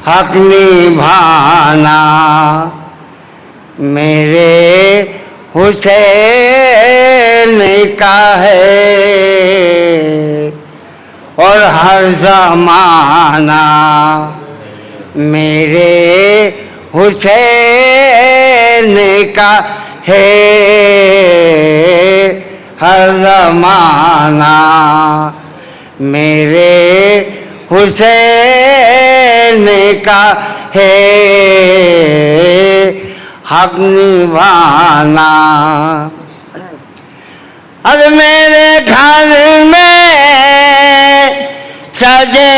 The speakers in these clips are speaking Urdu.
حق نبھانا میرے حسین کا ہے اور ہر زمانہ میرے حسین کا ہے ہر زمانہ میرے حسین کا ہے حق نبھانا. اب میرے گھر میں سجے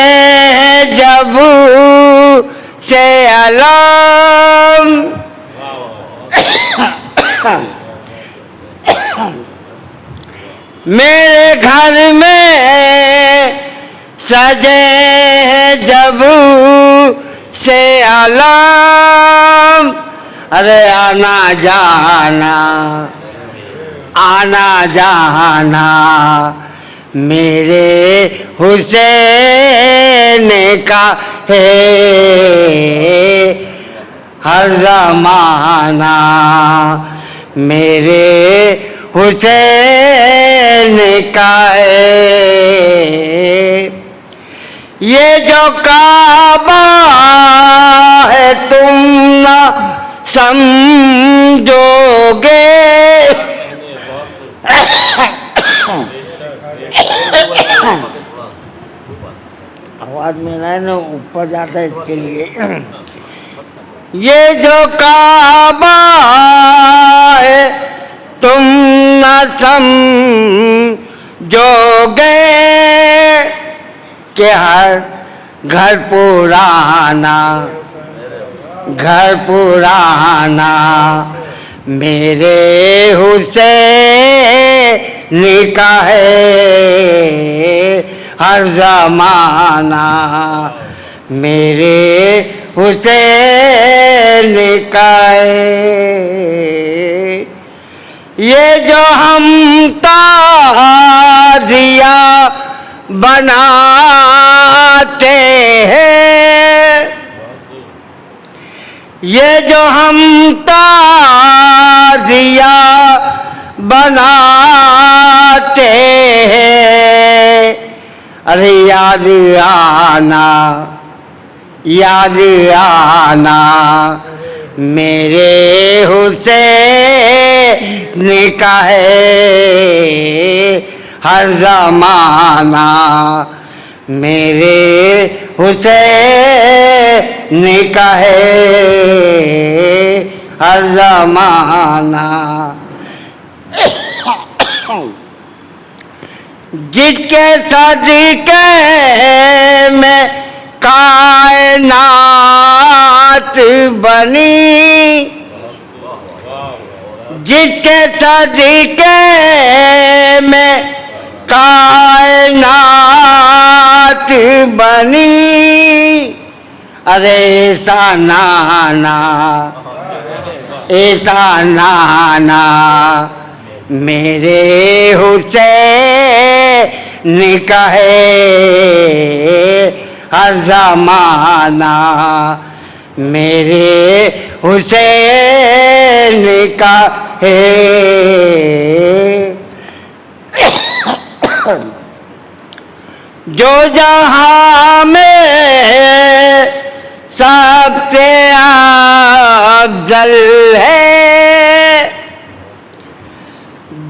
جب سے علم میرے گھر میں سجے جب سے علم ارے آنا جانا میرے حسین کا ہے ہر زمانہ میرے حسین کا ہے. یہ جو کعبہ ہے تم نہ سمجھو گے آواز میرا ہے نا اوپر جاتا ہے اس کے لیے. یہ جو کعبہ ہے تم نہ سمجھو گے کہ ہر گھر پرانا میرے حسین کا ہے ہر زمانہ میرے حسین کا ہے. یہ جو ہم تازیہ بناتے ہیں یہ جو ہم تازیہ بناتے ہیں ارے یاد آنا میرے حسین کا ہے ہر زمانہ میرے حسین کا ہے ہر زمانہ. جس کے صدقے میں کائنات بنی جس کے صدقے میں کائنات بنی ارے ایسا نانا میرے حسین کا ہے ہر زمانہ میرے حسین کا ہے. جو جہاں میں سب سے افضل ہے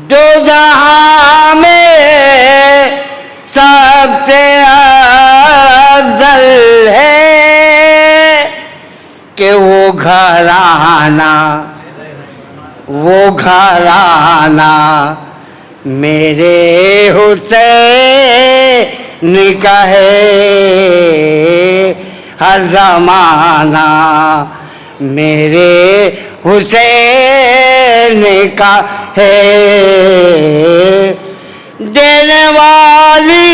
جو جہاں میں سب سے افضل ہے کہ وہ گھرانہ میرے حسین کا ہے ہر زمانہ میرے حسین کا ہے. دینے والی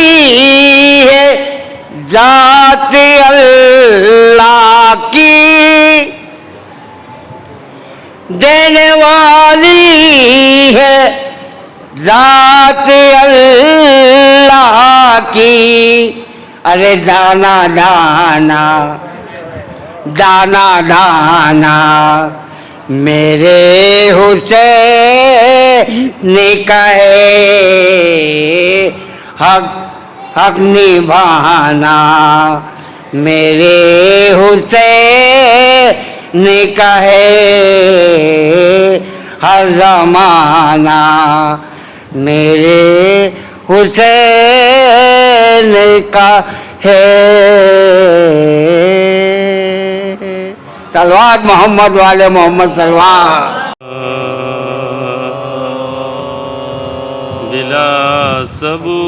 ہے ذات اللہ کی دینے والی ہے ذات اللہ کی ارے دانا دانا دانا میرے حسین کا ہے حق حق نبھانا میرے حسین کا ہے ہر زمانہ میرے حسین کا ہے صلوات محمد والے محمد صلوات بلا سبو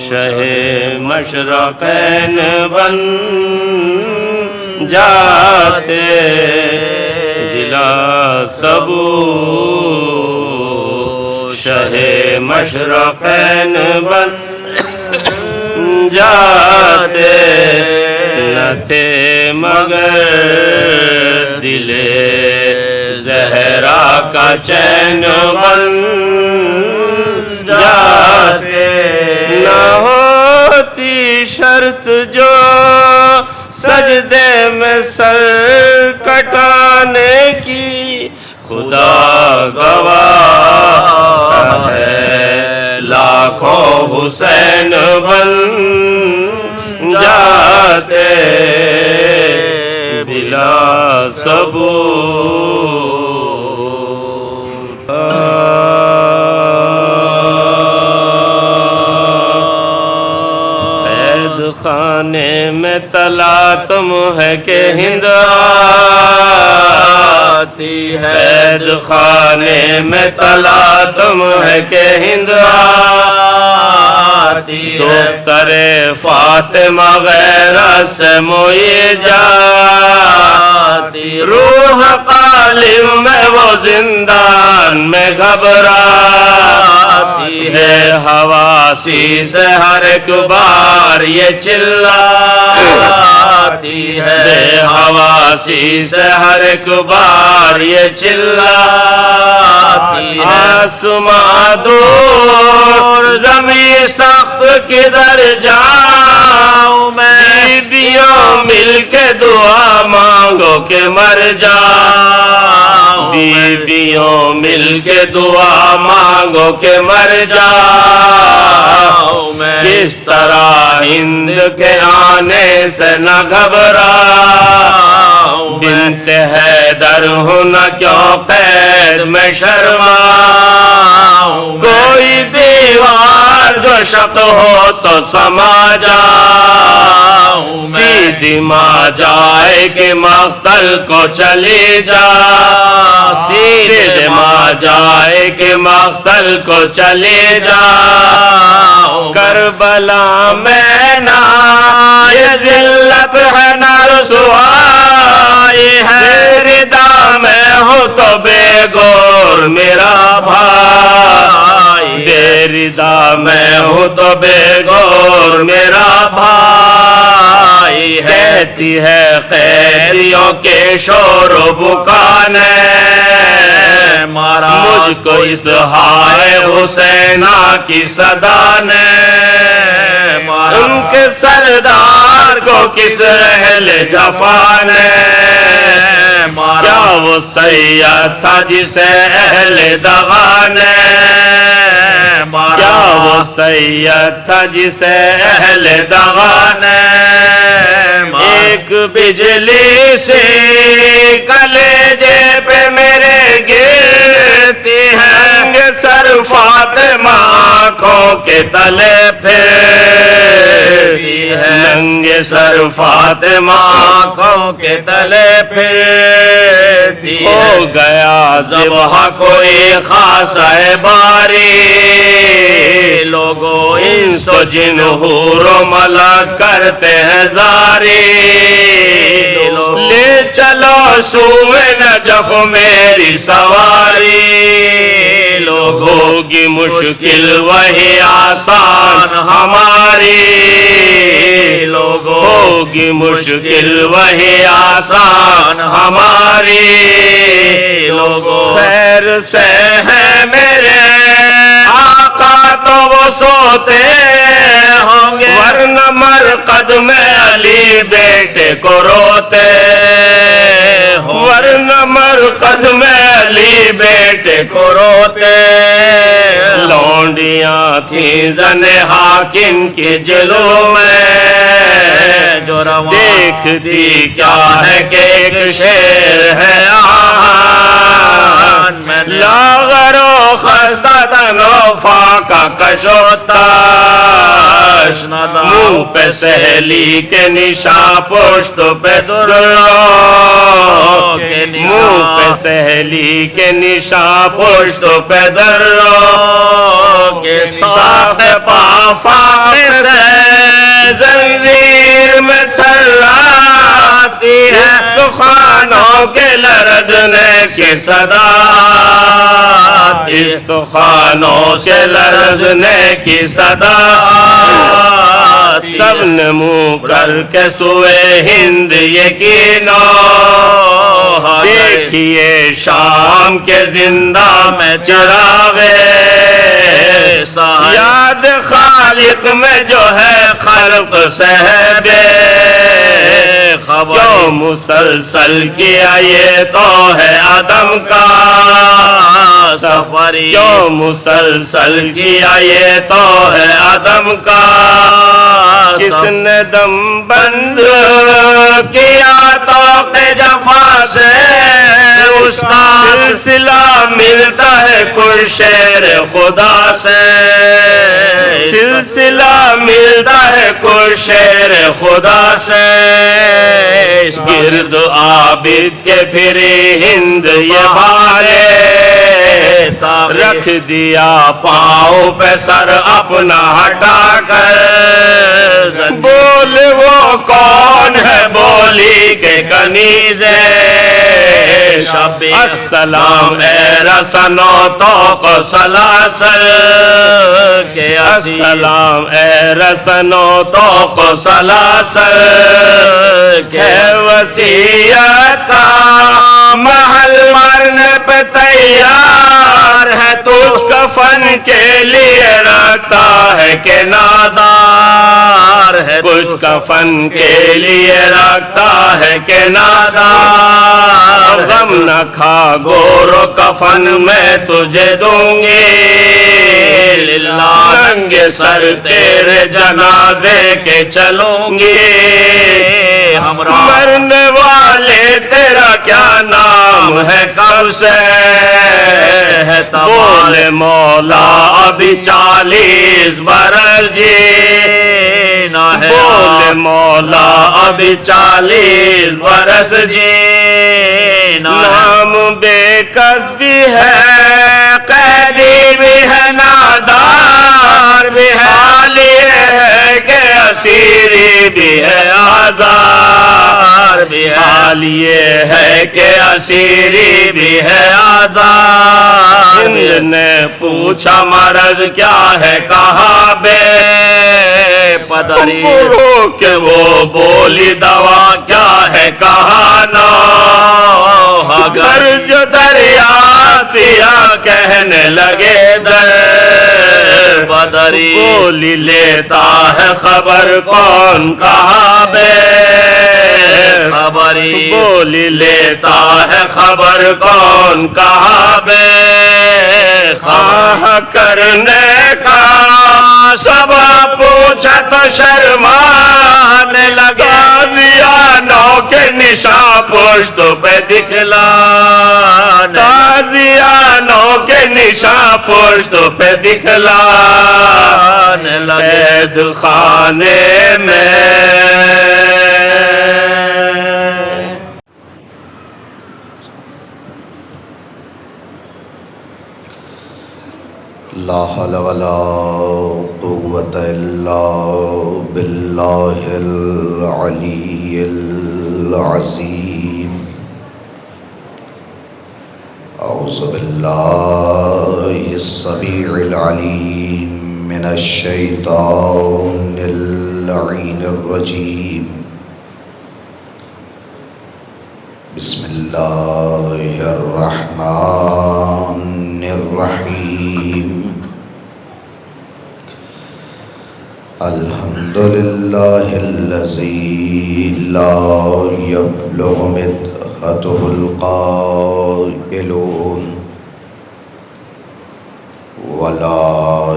شہ مشرقین بن جاتے بلا سبو شہ مشرقین بن جاتے نہ تھے مگر دل زہرا کا چین بن جاتے نہ ہوتی شرط جو سجدے میں سر کٹانے کی خدا گواہ ہے لاکھوں حسین بن جاتے بلا ثبوت قید خانے میں تلاتم ہے کہ ہند آتی ہے قید خانے میں تلاتم ہے کہ ہند آتی ہے دختر فاطمہ غیرہ سے موئی جاتی روح قالب میں وہ زندان میں گھبراتی ہے حواسی سے ہر ایک بار یہ چلاتی ہے بے حواسی سے ہر ایک بار یہ چلاتی ہے آسمان دور زمین سخت کدھر جاؤں میں بیویوں مل کے دعا مانگو کہ مر جاؤں بیویوں مل کے دعا مانگو کہ مر جاؤں میں کس طرح ہند کے آنے سے نہ گھبراؤں بنت حیدر ہوں نہ کیوں قید میں شرماؤں کوئی دیوار جو شق ہو تو سما جاؤں سیدھی ماں جائے کہ مقتل کو چلی جا سیدھی ماں جائے کہ مقتل کو چلی جا کربلا میں نہ یہ ذلت ہے نہ رسوائی ہے ردا میں ہو تو بے گور میرا بھائی بے ردا میں ہو تو بے گور میرا بھائی کہتی ہے قیدیوں کے شور و بکانے مارا مجھ کو اس ہائے حسینہ کی صدا نے ان کے سردار کو کس اہل جفا نے کیا وہ سید تھا جسے اہل دغا نے کیا وہ سید تھا جسے اہل دغا نے ایک بجلی سی کلیجے پہ میرے گرتی ہے ننگ سر فاطمہ آنکھوں کے تلے پھرتی ہے ننگ سر فاطمہ آنکھوں کے تلے پھرتی ہے ہو گیا ذبح کوئی خاص ہے باری لوگوں انس و جن حور و ملک کرتے ہیں زاری لے چلو سوئے نجف میری سواری لوگ ہوگی مشکل وہی آسان ہماری لوگ ہوگی مشکل وہی آسان ہماری لوگ خیر سے ہیں میرے آقا تو وہ سوتے ہوں گے ورنہ مرقد میں علی بیٹے کو روتے ہو، ورنہ مرقد میں علی بیٹے کو روتے، لونڈیاں تھیں زن حاکم کی جلو میں، جو دیکھتی کیا ہے کہ ایک شیر ہے آہن میں، لاغر و خستہ تنو فاقہ کشوتا، منہ پہ سہیلی کے نشاں پشت پہ درلو کے، منہ پہ سہیلی کے نشاں پشت پہ درلو کے، ساخت پافاق سے زنجیر میں تھراتی ہے، استخوانوں کے لرزنے کی صدا، استخوانوں کے لرزنے کی صدا، سب نے منہ کر کے سوئے ہند یقینو، دیکھیے شام کے زندہ میں چراغے، یاد خالق میں جو ہے خلق صحبے خبر، کیوں مسلسل کیا یہ تو ہے عدم کا سفر، کیوں مسلسل کیا یہ تو ہے عدم کا، کس نے دم بند کیا توق جفا سے، اس کا سلسلہ ملتا ہے کوئی شیر خدا سے، سلسلہ ملتا ہے کوئی شیر خدا سے، اس گرد عابد کے پھری ہند یہ بھالے، رکھ دیا پاؤں پہ سر اپنا ہٹا کر، بول وہ کون ہے بولی کے کنیزے، السلام اے رسنو توق سلاسل کے، السلام اے رسنو توق سلاسل کے، وصیت کا محل مرنے پہ تیار ہے، تجھ کفن کے لیے رکھتا ہے کہ نادار ہے، کچھ کفن کے لیے رکھتا ہے کہ نادار، غم نہ کھا گورو کفن میں تجھے دوں گی، للہ ننگے سر تیرے جنازے کے چلوں گی، مرنے والے تیرا کیا نام ہے کب سے ہے، بولے مولا ابھی 40 برس جینا ہے، بولے مولا ابھی 40 برس جینا، نام بے کس بھی ہے، قیدی بھی ہے، نادار بھی ہے، حال یہ ہے کہ اسیری بھی ہے، آزار بھی ہے، حال یہ ہے کہ اسیری بھی ہے، آزار بھی ہے، نے پوچھا مرض کیا ہے کہا بے پدری، کہ وہ بولی دوا کیا ہے کہا نا، گھر جو دریا تیا کہنے لگے در بدری، بولی لیتا ہے خبر کون کہا بے خبری، بولی لیتا ہے خبر کون کہا بے خواہ کرنے کا سبب پوچھا تو شرمانے لگا، تازیانوں کے نشاں پشت پہ دکھلا، تازیانوں کے نشاں پشت پہ دکھلا، قید خانے میں لا حول ولا قوة إلا بالله العلي العظيم، أعوذ بالله السميع العليم من الشيطان اللعين الرجيم، بسم الله الرحمن الرحيم، الحمد الحمد لله الذي لا يبلغ مدحته القائلون ولا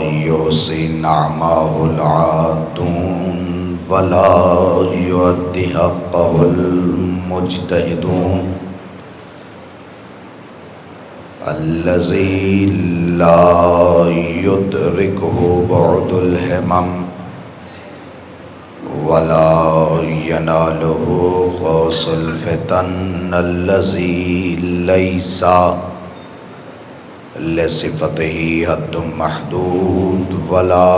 يحصي نعمه العادون ولا يؤدي حقه المجتهدون الذي لا يدركه بعد الهمم ولا يناله غوص الفتن الذي ليس لصفته حد محدود ولا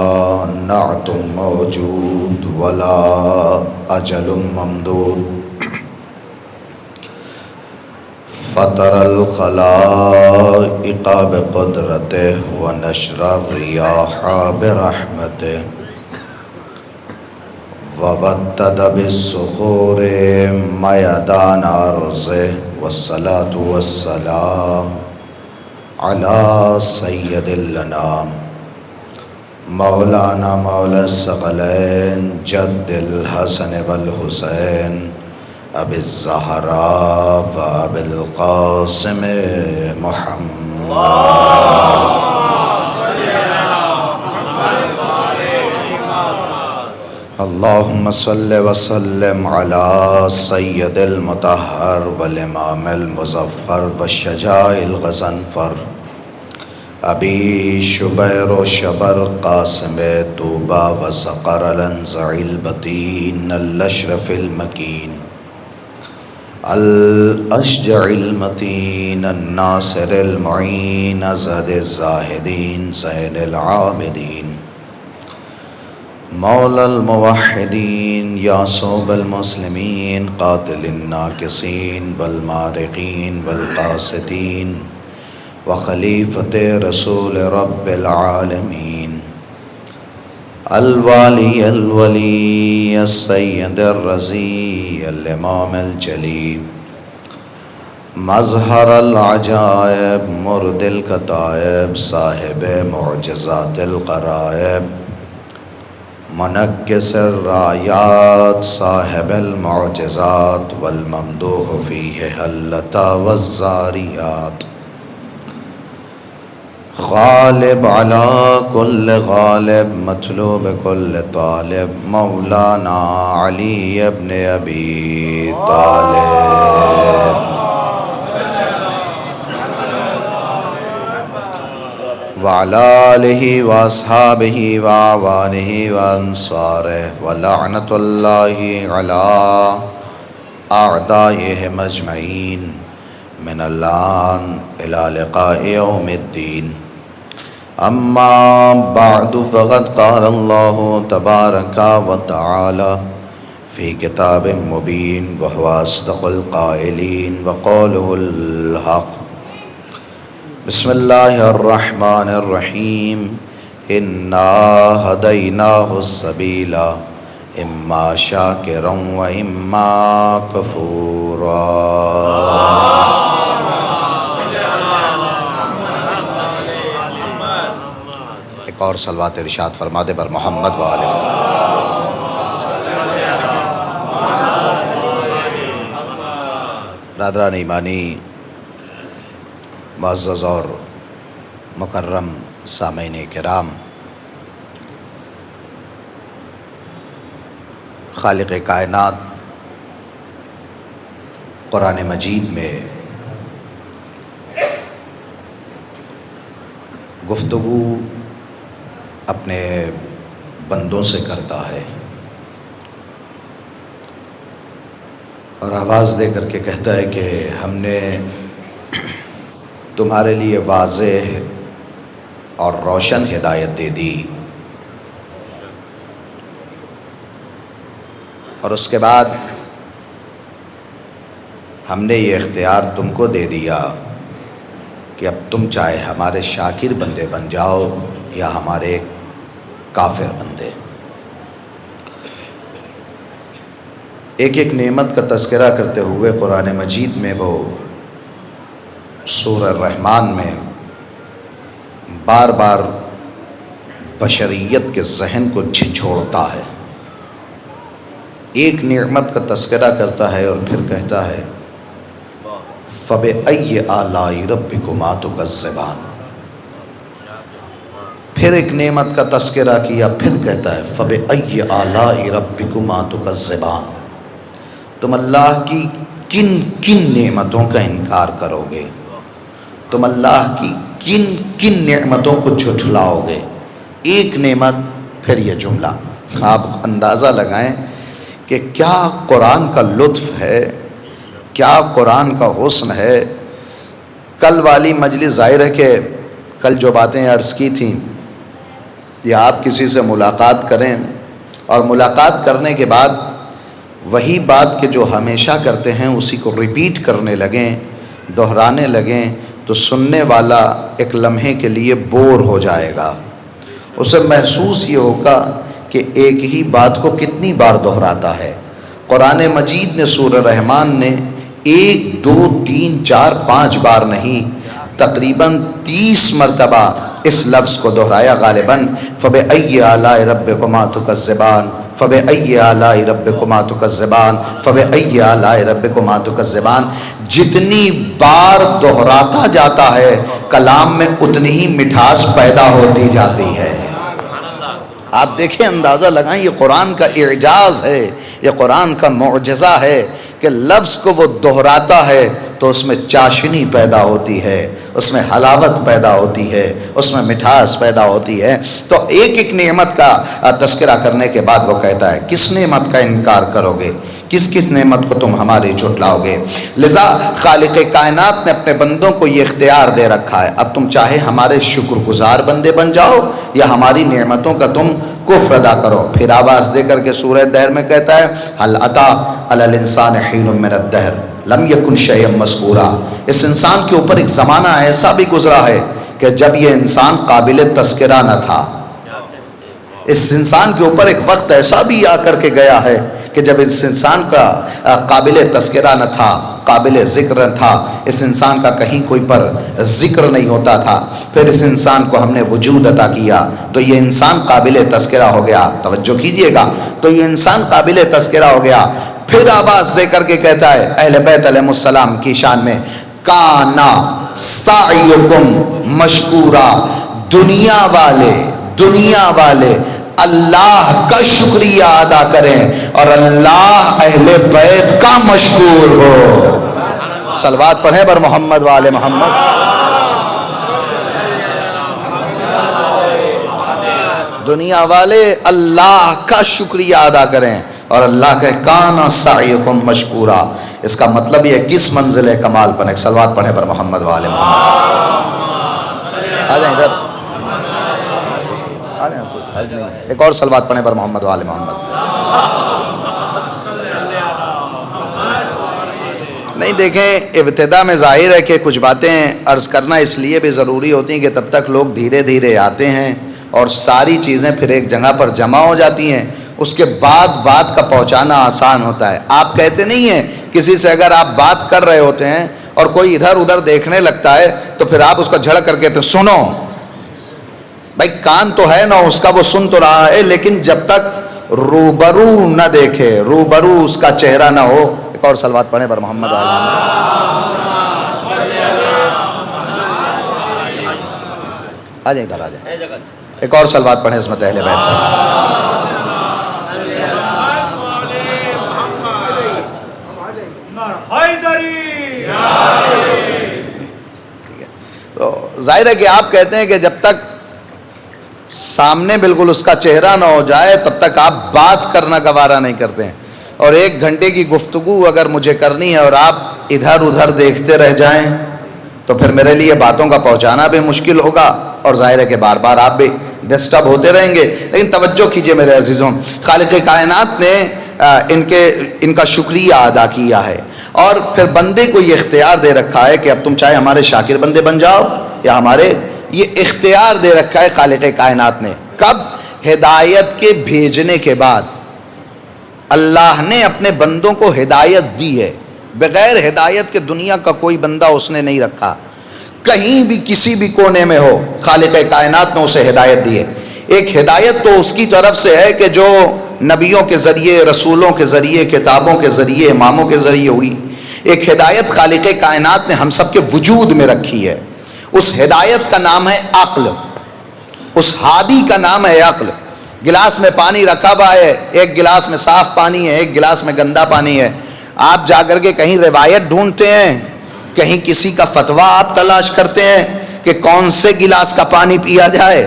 نعت موجود ولا أجل ممدود فطر الخلائق بقدرته ونشر الرياح برحمته وودد بالصخور ميدان أرضه والصلاة والسلام على سيد الأنام مولانا مولى الثقلين جد الحسن والحسين أبي الزهراء وأبي القاسم محمد اللهم صل وسلم على سيد المطهر والإمام المظفر والشجاع الغزنفر أبي شبير وشبر قاسم طوبى وسقر الأنزع البطين الأشرف المكين الأشجع المتين الناصر المعين أزهد الزاهدين زين العابدين مولى الموحدين يا صوب المسلمين قاتل الناكسين والمارقين والقاسدين وخليفة رسول رب العالمين الوالي الولي السيد الرزي الإمام الجلي مظهر العجائب مرد الكتائب صاحب معجزات الغرائب منكس الرايات صاحب المعجزات والممدوح فيه هلتا والزاريات غالب على كل غالب مطلوب كل طالب مولانا علي بن أبي طالب وعلى آله وأصحابه وأعوانه وأنصاره ولعنة الله على أعدائهم أجمعين من الآن إلى لقاء يوم الدين أما بعد فقد قال الله تبارك وتعالى في كتاب مبين وهو أصدق القائلين وقوله الحق بسم الله الرحمن الرحيم إنا هديناه السبيل إما شاكرا وإما كفورا ایک اور صلوات ارشاد فرما دے بر محمد و آل محمد۔ برادران ایمانی، معزز اور مکرم سامعین کرام، خالق کائنات قرآن مجید میں گفتگو اپنے بندوں سے کرتا ہے اور آواز دے کر کے کہتا ہے کہ ہم نے تمہارے لیے واضح اور روشن ہدایت دے دی، اور اس کے بعد ہم نے یہ اختیار تم کو دے دیا کہ اب تم چاہے ہمارے شاکر بندے بن جاؤ یا ہمارے کافر بندے۔ ایک ایک نعمت کا تذکرہ کرتے ہوئے قرآن مجید میں وہ سورہ الرحمن میں بار بار بشریت کے ذہن کو جھنجھوڑتا ہے۔ ایک نعمت کا تذکرہ کرتا ہے اور پھر کہتا ہے فَبِأَيِّ آلَاءِ رَبِّكُمَا تُكَذِّبَانِ، پھر ایک نعمت کا تذکرہ کیا، پھر کہتا ہے فَبِأَيِّ آلَاءِ رَبِّكُمَا تُكَذِّبَانِ، تم اللہ کی کن کن نعمتوں کا انکار کرو گے، تم اللہ کی کن کن نعمتوں کو جھٹلاؤ گے. ایک نعمت پھر یہ جملہ. آپ اندازہ لگائیں کہ کیا قرآن کا لطف ہے، کیا قرآن کا حسن ہے. کل والی مجلس ظاہر ہے کہ کل جو باتیں عرض کی تھیں، یا آپ کسی سے ملاقات کریں اور ملاقات کرنے کے بعد وہی بات کہ جو ہمیشہ کرتے ہیں اسی کو ریپیٹ کرنے لگیں، دہرانے لگیں، تو سننے والا ایک لمحے کے لیے بور ہو جائے گا. اسے محسوس یہ ہوگا کہ ایک ہی بات کو کتنی بار دہراتا ہے. قرآن مجید نے سورہ رحمان نے 1 2 3 4 5 بار نہیں، تقریباً 30 مرتبہ اس لفظ کو دہرایا غالباً. فَبِأَيِّ آلَاءِ رَبِّكُمَا تُكَذِّبَانِ، فَبِأَيِّ آلَاءِ رَبِّكُمَا تُكَذِّبَانِ، فَبِأَيِّ آلَاءِ رَبِّكُمَا تُكَذِّبَانِ. جتنی بار دہراتا جاتا ہے کلام میں اتنی ہی مٹھاس پیدا ہوتی جاتی ہے. آپ دیکھیں، اندازہ لگائیں، یہ قرآن کا اعجاز ہے، یہ قرآن کا معجزہ ہے کہ لفظ کو وہ دہراتا ہے تو اس میں چاشنی پیدا ہوتی ہے، اس میں حلاوت پیدا ہوتی ہے، اس میں مٹھاس پیدا ہوتی ہے. تو ایک ایک نعمت کا تذکرہ کرنے کے بعد وہ کہتا ہے کس نعمت کا انکار کرو گے، کس کس نعمت کو تم ہماری جھٹلاؤ گے. لذا خالق کائنات نے اپنے بندوں کو یہ اختیار دے رکھا ہے، اب تم چاہے ہمارے شکر گزار بندے بن جاؤ یا ہماری نعمتوں کا تم کفر ادا کرو. پھر آواز دے کر کے سورہ دہر میں کہتا ہے هل اتى على الانسان حين من الدهر لم يكن شيئا مذکورا. اس انسان کے اوپر ایک زمانہ ایسا بھی گزرا ہے کہ جب یہ انسان قابل تذکرہ نہ تھا. اس انسان کے اوپر ایک وقت ایسا بھی آ کر کے گیا ہے کہ جب اس انسان کا قابل تذکرہ نہ تھا، قابل ذکر نہ تھا، اس انسان کا کہیں کوئی پر ذکر نہیں ہوتا تھا. پھر اس انسان کو ہم نے وجود عطا کیا تو یہ انسان قابل تذکرہ ہو گیا. توجہ کیجئے گا، تو یہ انسان قابل تذکرہ ہو گیا. پھر آواز دے کر کے کہتا ہے اہل بیت علیہ السلام کی شان میں کانا سعیکم مشکورا. دنیا والے اللہ کا شکریہ ادا کریں اور اللہ اہل بیت کا مشکور ہو. صلوات پڑھیں بر محمد وآل محمد. دنیا والے اللہ کا شکریہ ادا کریں اور اللہ کہ کانا سعیکم مشکورا. اس کا مطلب یہ کس منزل کمال پر ایک صلوات پڑھیں بر محمد وآل محمد. آ جائیں ادھر، آ جائیں، ایک اور صلوات پڑھیں بر محمد وآل محمد. نہیں دیکھیں، ابتدا میں ظاہر ہے کہ کچھ باتیں عرض کرنا اس لیے بھی ضروری ہوتی ہیں کہ تب تک لوگ دھیرے دھیرے آتے ہیں اور ساری چیزیں پھر ایک جگہ پر جمع ہو جاتی ہیں. اس کے بعد بات کا پہنچانا آسان ہوتا ہے. آپ کہتے نہیں ہیں کسی سے اگر آپ بات کر رہے ہوتے ہیں اور کوئی ادھر ادھر دیکھنے لگتا ہے تو پھر آپ اس کا جھڑک کر کہتے ہیں سنو بھائی، کان تو ہے نا اس کا، وہ سن تو رہا ہے، لیکن جب تک روبرو نہ دیکھے، روبرو اس کا چہرہ نہ ہو. ایک اور صلوات پڑھیں بر محمد وآل محمد. آ جائیں ادھر، آ جائیں. ایک اور صلوات پڑھیں عصمت اہل بیت پر. تو ظاہر ہے کہ آپ کہتے ہیں کہ جب تک سامنے بالکل اس کا چہرہ نہ ہو جائے تب تک آپ بات کرنا گوارا نہیں کرتے ہیں. اور 1 گھنٹے کی گفتگو اگر مجھے کرنی ہے اور آپ ادھر ادھر دیکھتے رہ جائیں تو پھر میرے لیے باتوں کا پہنچانا بھی مشکل ہوگا اور ظاہر ہے کہ بار بار آپ بھی ڈسٹرب ہوتے رہیں گے. لیکن توجہ کیجئے میرے عزیزوں، خالق کائنات نے ان کا شکریہ ادا کیا ہے اور پھر بندے کو یہ اختیار دے رکھا ہے کہ اب تم چاہے ہمارے شاکر بندے بن جاؤ یا ہمارے، یہ اختیار دے رکھا ہے خالق کائنات نے. کب؟ ہدایت کے بھیجنے کے بعد اللہ نے اپنے بندوں کو ہدایت دی ہے. بغیر ہدایت کے دنیا کا کوئی بندہ اس نے نہیں رکھا. کہیں بھی کسی بھی کونے میں ہو خالق کائنات نے اسے ہدایت دی ہے. ایک ہدایت تو اس کی طرف سے ہے کہ جو نبیوں کے ذریعے، رسولوں کے ذریعے، کتابوں کے ذریعے، اماموں کے ذریعے ہوئی، ایک ہدایت خالق کائنات نے ہم سب کے وجود میں رکھی ہے۔ اس ہدایت کا نام ہے عقل، اس ہادی کا نام ہے عقل۔ گلاس میں پانی رکھا ہوا ہے، ایک گلاس میں صاف پانی ہے، ایک گلاس میں گندا پانی ہے۔ آپ جا کر کے کہیں روایت ڈھونڈتے ہیں، کہیں کسی کا فتویٰ آپ تلاش کرتے ہیں کہ کون سے گلاس کا پانی پیا جائے۔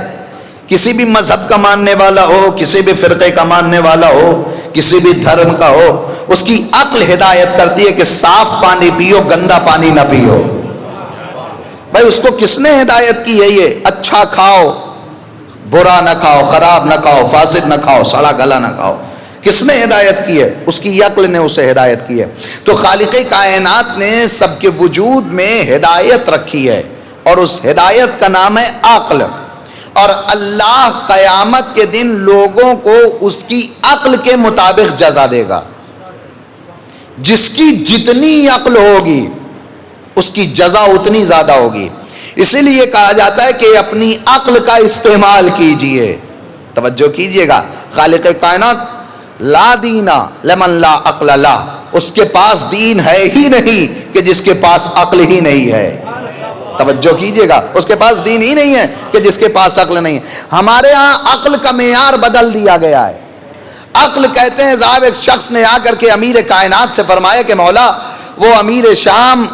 کسی بھی مذہب کا ماننے والا ہو، کسی بھی فرقے کا ماننے والا ہو، کسی بھی دھرم کا ہو، اس کی عقل ہدایت کرتی ہے کہ صاف پانی پیو، گندا پانی نہ پیو۔ بھائی اس کو کس نے ہدایت کی ہے؟ یہ اچھا کھاؤ، برا نہ کھاؤ، خراب نہ کھاؤ، فاسد نہ کھاؤ، سڑا گلا نہ کھاؤ۔ کس نے ہدایت کی ہے؟ اس کی عقل نے اسے ہدایت کی ہے۔ تو خالق کائنات نے سب کے وجود میں ہدایت رکھی ہے، اور اس ہدایت کا نام ہے عقل۔ اور اللہ قیامت کے دن لوگوں کو اس کی عقل کے مطابق جزا دے گا۔ جس کی جتنی عقل ہوگی اس کی جزا اتنی زیادہ ہوگی۔ اسی لیے کہا جاتا ہے کہ اپنی عقل کا استعمال کیجئے۔ توجہ کیجئے گا، خالق کائنات لا دینا لمن لا عقل لا، اس کے پاس دین ہے ہی نہیں کہ جس کے پاس عقل ہی نہیں ہے۔ توجہ کیجئے گا، اس کے پاس دین ہی نہیں ہے کہ جس کے پاس عقل نہیں ہے۔ ہمارے ہاں عقل کا معیار بدل دیا گیا ہے۔ عقل کہتے ہیں، صاحب ایک شخص نے آ کر کے امیر کائنات سے فرمایا کہ مولا وہ امیر شام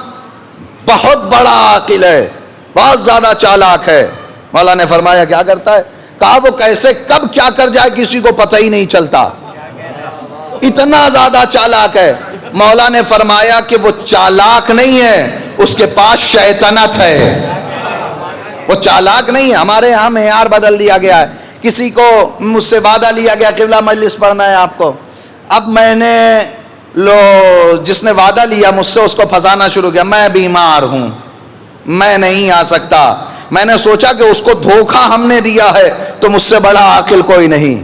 بہت بڑا عاقل ہے، بہت زیادہ چالاک ہے۔ مولا نے فرمایا کیا کرتا ہے؟ کہا وہ کیسے کب کیا کر جائے کسی کو پتہ ہی نہیں چلتا، اتنا زیادہ چالاک ہے۔ مولا نے فرمایا کہ وہ چالاک نہیں ہے، اس کے پاس شیطنت ہے، وہ چالاک نہیں ہے۔ ہمارے ہاں معیار بدل دیا گیا ہے۔ کسی کو مجھ سے وعدہ لیا گیا قبلہ مجلس پڑھنا ہے آپ کو، اب میں نے جس نے وعدہ لیا مجھ سے اس کو پھنسانا شروع کیا، میں بیمار ہوں، میں نہیں آ سکتا۔ میں نے سوچا کہ اس کو دھوکہ ہم نے دیا ہے تو مجھ سے بڑا عاقل کوئی نہیں۔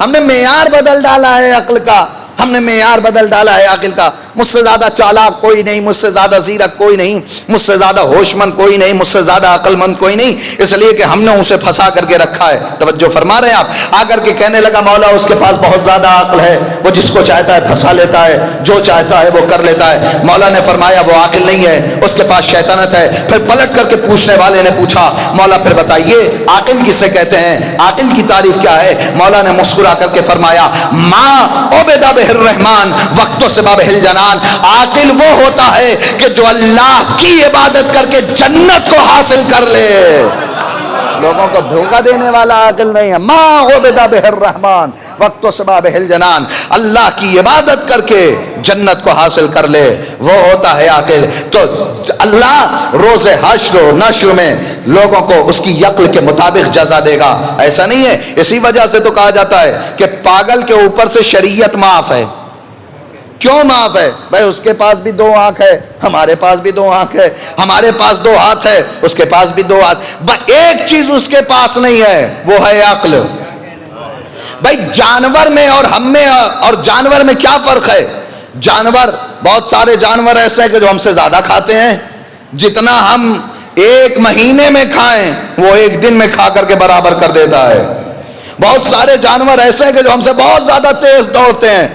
ہم نے معیار بدل ڈالا ہے عقل کا، ہم نے معیار بدل ڈالا ہے عقل کا۔ مجھ سے زیادہ چالاک کوئی نہیں، مجھ سے زیادہ زیرک کوئی نہیں، مجھ سے زیادہ ہوش مند کوئی نہیں، مجھ سے زیادہ عقل مند کوئی نہیں، اس لیے کہ ہم نے اسے پھنسا کر کے رکھا ہے۔ توجہ فرما رہے ہیں آپ؟ آ کر کے کہنے لگا مولا اس کے پاس بہت زیادہ عقل ہے، وہ جس کو چاہتا ہے پھنسا لیتا ہے، جو چاہتا ہے وہ کر لیتا ہے۔ مولا نے فرمایا وہ عاقل نہیں ہے، اس کے پاس شیطنت ہے۔ پھر پلٹ کر کے پوچھنے والے نے پوچھا مولا پھر بتائیے عاقل کسے کہتے ہیں، عاقل کی تعریف کیا ہے؟ مولا نے مسکرا کر کے فرمایا ما عبد بہ الرحمن وقت سبا بہ الجنان، عاقل وہ ہوتا ہے کہ جو اللہ کی عبادت کر کے جنت کو حاصل کر لے۔ لوگوں کو دھوکہ دینے والا عاقل نہیں ہے۔ ما عبد بہ الرحمن وقت سبا بہ الجنان، اللہ کی عبادت کر کے جنت کو حاصل کر لے وہ ہوتا ہے عاقل۔ تو اللہ روز حشر و نشر میں لوگوں کو اس کی عقل کے مطابق جزا دے گا، ایسا نہیں ہے۔ اسی وجہ سے تو کہا جاتا ہے کہ پاگل کے اوپر سے شریعت معاف ہے۔ کیوں معاف ہے؟ بھائی اس کے پاس بھی 2 آنکھ ہے، ہمارے پاس بھی 2 آنکھ ہے، ہمارے پاس 2 ہاتھ ہے، اس کے پاس بھی 2 ہاتھ۔ ایک چیز اس کے پاس نہیں ہے، وہ ہے عقل۔ بھائی جانور میں اور ہم میں اور جانور میں کیا فرق ہے؟ جانور، بہت سارے جانور ایسے ہیں کہ جو ہم سے زیادہ کھاتے ہیں، جتنا ہم 1 مہینے میں کھائیں وہ 1 دن میں کھا کر کے برابر کر دیتا ہے۔ بہت سارے جانور ایسے ہیں کہ جو ہم سے بہت زیادہ تیز دوڑتے ہیں۔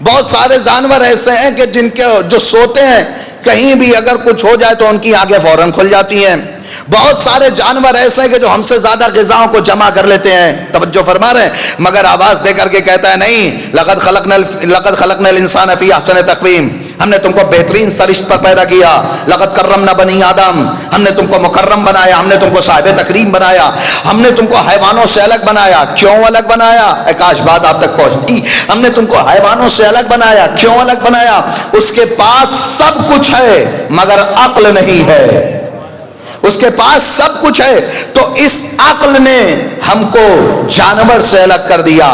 بہت سارے جانور ایسے ہیں کہ جن کے جو سوتے ہیں کہیں بھی اگر کچھ ہو جائے تو ان کی آنکھیں فوراً کھل جاتی ہیں۔ بہت سارے جانور ایسے ہیں کہ جو ہم سے زیادہ غذاؤں کو جمع کر لیتے ہیں۔ توجہ فرما رہے ہیں؟ مگر آواز دے کر کے کہتا ہے نہیں، لقد خلقنا الانسان فی احسن تقویم، ہم نے تم کو بہترین سرشت پر پیدا کیا۔ لقد کرمنا بنی آدم، ہم نے تم کو مکرم بنایا، ہم نے تم کو صاحب تکریم بنایا، ہم نے تم کو حیوانوں سے الگ بنایا۔ کیوں الگ بنایا؟ کاش بات آپ تک پہنچتی۔ ہم نے تم کو حیوانوں سے الگ بنایا، کیوں الگ بنایا؟ اس کے پاس سب کچھ ہے مگر عقل نہیں ہے، اس کے پاس سب کچھ ہے، تو اس عقل نے ہم کو جانور سے الگ کر دیا۔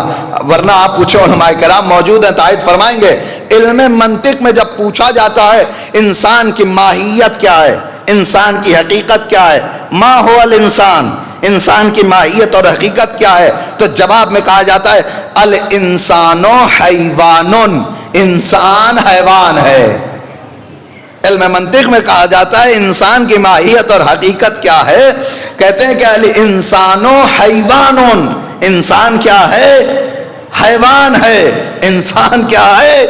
ورنہ آپ پوچھو، علماء کرام موجود ہیں تائید فرمائیں گے، علم منطق میں جب پوچھا جاتا ہے انسان کی ماہیت کیا ہے، انسان کی حقیقت کیا ہے، ما هو الانسان، انسان کی ماہیت اور حقیقت کیا ہے، تو جواب میں کہا جاتا ہے الانسان حیوان، انسان حیوان ہے۔ علم منطق میں کہا جاتا ہے انسان کی ماہیت اور حقیقت کیا ہے، کہتے ہیں کہ الانسان حیوان، انسان کیا ہے؟ حیوان ہے، انسان کیا ہے؟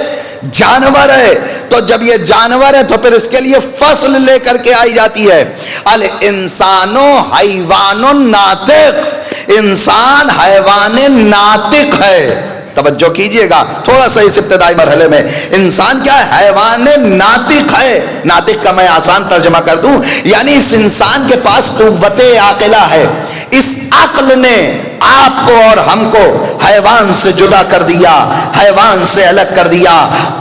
جانور ہے۔ تو جب یہ جانور ہے تو پھر اس کے لیے فصل لے کر کے آئی جاتی ہے، الانسان حیوان ناطق، انسان حیوان ناطق ہے۔ توجہ کیجئے گا تھوڑا سا اس ابتدائی مرحلے میں، انسان کیا ہے؟ حیوان ناطق ہے۔ ناطق کا میں آسان ترجمہ کر دوں، یعنی اس انسان کے پاس قوت عاقلہ ہے، اس عقل نے آپ کو اور ہم کو حیوان سے جدا کر دیا، حیوان سے الگ کر دیا،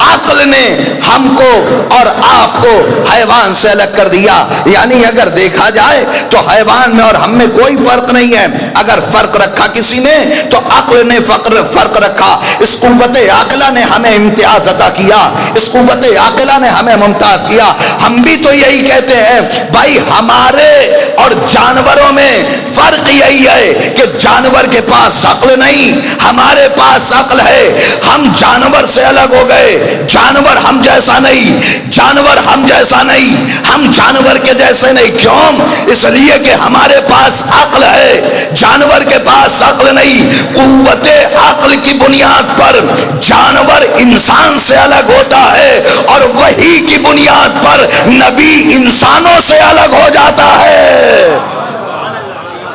عقل نے ہم کو اور آپ کو حیوان سے الگ کر دیا۔ یعنی اگر دیکھا جائے تو حیوان میں اور ہم میں کوئی فرق نہیں ہے، اگر فرق رکھا کسی نے تو عقل نے فرق رکھا، اس قوت عاقلہ نے ہمیں امتیاز عطا کیا، اس قوت عاقلہ نے ہمیں ممتاز کیا۔ ہم بھی تو یہی کہتے ہیں بھائی، ہمارے اور جانوروں میں فرق یہی ہے کہ جانور کے پاس عقل نہیں، ہمارے پاس عقل ہے، ہم جانور سے الگ ہو گئے، جانور ہم جیسا نہیں، جانور ہم جیسا نہیں، ہم جانور کے جیسے نہیں۔ کیوں؟ اس لیے کہ ہمارے پاس عقل ہے، جانور کے پاس عقل نہیں۔ قوت عقل کی بنیاد پر جانور انسان سے الگ ہوتا ہے، اور وحی کی بنیاد پر نبی انسانوں سے الگ ہو جاتا ہے۔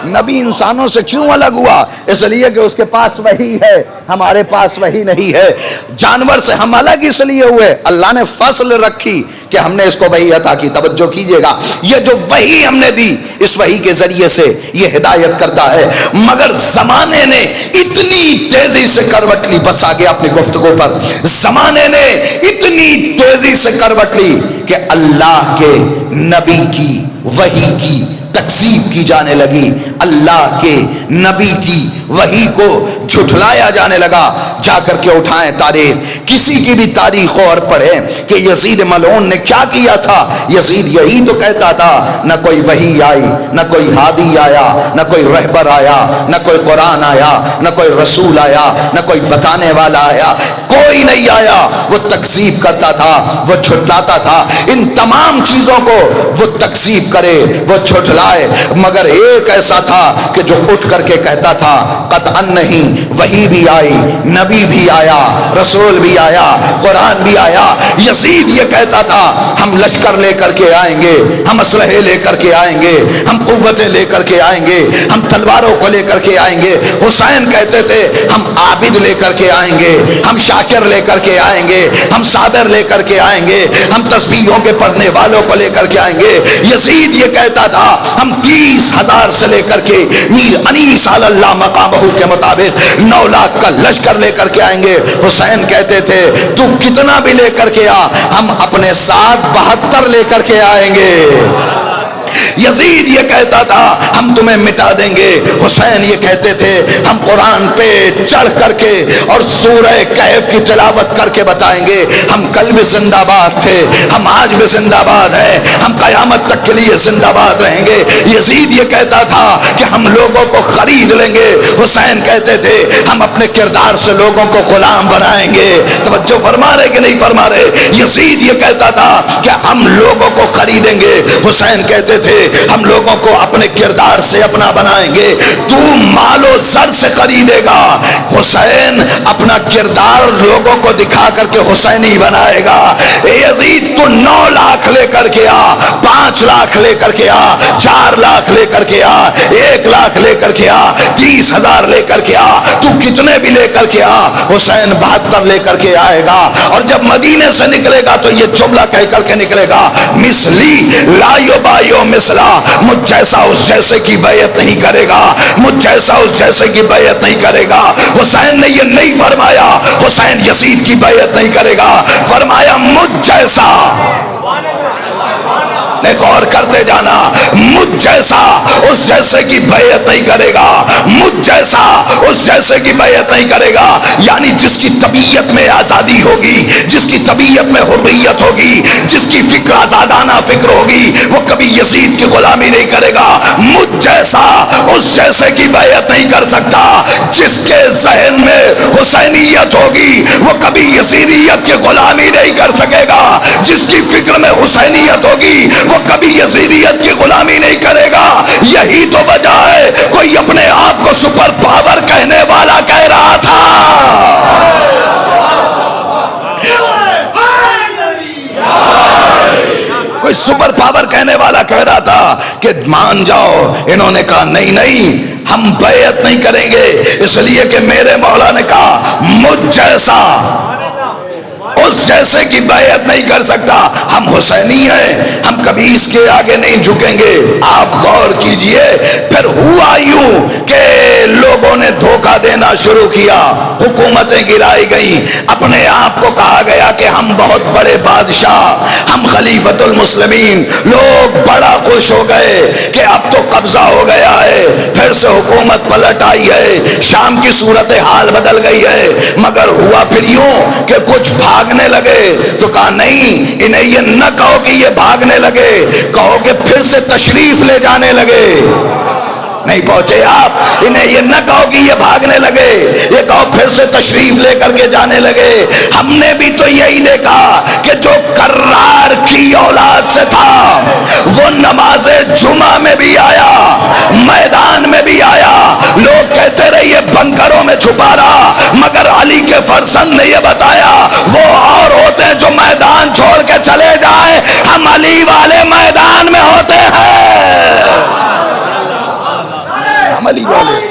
نبی انسانوں سے کیوں الگ ہوا؟ اس لیے کہ اس کے پاس وحی ہے، ہمارے پاس وحی نہیں ہے۔ جانور سے ہم الگ اس لیے ہوئے، اللہ نے فصل رکھی کہ ہم نے اس کو وحی عطا کی۔ توجہ کیجئے گا، یہ جو وحی ہم نے دی، اس وحی کے ذریعے سے یہ ہدایت کرتا ہے۔ مگر زمانے نے اتنی تیزی سے کروٹ لی، بس آگے اپنی گفتگو پر، زمانے نے اتنی تیزی سے کروٹ لی کہ اللہ کے نبی کی وحی کی تکذیب کی جانے لگی، اللہ کے نبی کی وحی کو جھٹلایا جانے لگا۔ جا کر کے اٹھائیں تاریخ، کسی کی بھی تاریخ اور پڑھیں کہ یزید ملعون نے کیا کیا تھا۔ یزید یہی تو کہتا تھا، نہ کوئی وحی آئی، نہ کوئی ہادی آیا، نہ کوئی رہبر آیا، نہ کوئی قرآن آیا، نہ کوئی رسول آیا، نہ کوئی بتانے والا آیا، کوئی نہیں آیا۔ وہ تکذیب کرتا تھا، وہ جھٹلاتا تھا۔ ان تمام چیزوں کو وہ تکذیب کرے، وہ جھٹلائے، مگر ایک ایسا تھا کہ جو اٹھ کر کے کہتا تھا قطعاً نہیں، وحی بھی آئی، نبی بھی آیا، رسول بھی آیا، قرآن بھی آیا۔ یزید یہ کہتا تھا ہم لشکر لے کر کے آئیں گے، ہم اسلحے لے کر کے آئیں گے، ہم قوتیں لے کر کے آئیں گے، ہم تلواروں کو لے کر کے آئیں گے۔ حسین کہتے تھے ہم عابد لے کر کے آئیں گے، ہم شاکر لے کر کے آئیں گے، ہم صابر لے کر کے آئیں گے، ہم تسبیحوں کے پڑھنے والوں کو لے کر کے آئیں گے۔ یزید یہ کہتا تھا ہم 30,000 سے لے کر کے میر انیس علی اللہ مقامہ کے مطابق 9 لاکھ کا لشکر لے کر کے آئیں گے۔ حسین کہتے تھے تو کتنا بھی لے کر کے آ، ہم اپنے ساتھ 72 لے کر کے آئیں گے۔ یزید یہ کہتا تھا ہم تمہیں مٹا دیں گے۔ حسین یہ کہتے تھے ہم قرآن پہ چڑھ کر کے اور سورہ کہف کی تلاوت کر کے بتائیں گے، ہم کل بھی زندہ باد تھے، ہم آج بھی زندہ باد ہیں، ہم قیامت تک کے لیے زندہ باد رہیں گے۔ یزید یہ کہتا تھا کہ ہم لوگوں کو خرید لیں گے۔ حسین کہتے تھے ہم اپنے کردار سے لوگوں کو غلام بنائیں گے۔ توجہ فرما رہے کہ نہیں فرما رہے؟ یزید یہ کہتا تھا کہ ہم لوگوں کو خریدیں گے۔ حسین کہتے تھے ہم لوگوں کو اپنے کردار سے اپنا بنائیں گے، تو مال و زر سے خریدے گا۔ حسین اپنا کردار لوگوں کو دکھا کر کے حسینی بنائے گا۔ یزید تو 9 لاکھ لے کر کے آ، 5 لاکھ لے کر کے آ، 4 لاکھ لے کر کے آ، 1 لاکھ لے کر کے آ، 30,000 لے کر کے آ، تو کتنے بھی لے کر کے آ، حسین 72 لے کر کے آئے گا۔ اور جب مدینے سے نکلے گا تو یہ جملہ کہہ کر کے نکلے گا، مثلی لا یبایع مثلا، مجھ جیسا اس جیسے کی بیعت نہیں کرے گا، مجھ جیسا اس جیسے کی بیعت نہیں کرے گا۔ حسین نے یہ نہیں فرمایا حسین یزید کی بیعت نہیں کرے گا، فرمایا مجھ جیسا، غور کرتے جانا، مجھ جیسا اس جیسے کی بیعت نہیں کرے گا، مجھ جیسا اس جیسے کی بیعت نہیں کرے گا۔ یعنی جس کی طبیعت میں آزادی ہوگی، جس کی طبیعت میں حریت ہوگی، جس کی فکر آزادانہ فکر ہوگی، وہ کبھی یزید کی غلامی نہیں کرے گا۔ مجھ جیسا اس جیسے کی بیعت نہیں کر سکتا۔ جس کے ذہن میں حسینیت ہوگی وہ کبھی یزیدیت کی غلامی نہیں کر سکے گا۔ جس کی فکر میں حسینیت ہوگی وہ کبھی یزیدیت کی غلامی نہیں کرے گا. یہی تو وجہ ہے کوئی اپنے آپ کو سپر پاور کہنے والا کہہ رہا تھا. کوئی سپر پاور کہنے والا کہہ رہا تھا کہ مان جاؤ. انہوں نے کہا نہیں نہیں ہم بیعت نہیں کریں گے، اس لیے کہ میرے مولا نے کہا مجھ جیسا اس جیسے کی بیعت نہیں کر سکتا. ہم حسینی ہیں، ہم کبھی اس کے آگے نہیں جھکیں گے. آپ غور کیجئے پھر ہوا یوں کہ لوگوں نے دھوکہ دینا شروع کیا، حکومتیں گرائی گئیں، اپنے آپ کو کہا گیا کہ ہم بہت بڑے بادشاہ، ہم خلیفۃ المسلمین. لوگ بڑا خوش ہو گئے کہ اب تو قبضہ ہو گیا ہے. پھر سے حکومت پلٹ آئی ہے، شام کی صورتحال بدل گئی ہے. مگر ہوا پھر یوں کہ کچھ بھاگنے لگے تو کہا نہیں، انہیں یہ نہ کہو کہ یہ بھاگنے لگے، کہو کہ پھر سے تشریف لے جانے لگے. نہیں پہنچے آپ. انہیں یہ نہ کہو کہ یہ بھاگنے لگے، یہ کہو پھر سے تشریف لے کر کے جانے لگے. ہم نے بھی تو یہی دیکھا کہ جو کرار کی اولاد سے تھا وہ نماز جمعہ میں بھی آیا، میدان میں بھی آیا. لوگ کہتے رہے یہ بنکروں میں چھپا رہا، مگر علی کے فرزند نے یہ بتایا وہ اور ہوتے ہیں جو میدان چھوڑ کے چلے جائیں، ہم علی والے میدان میں ہوتے ہیں. عملی والے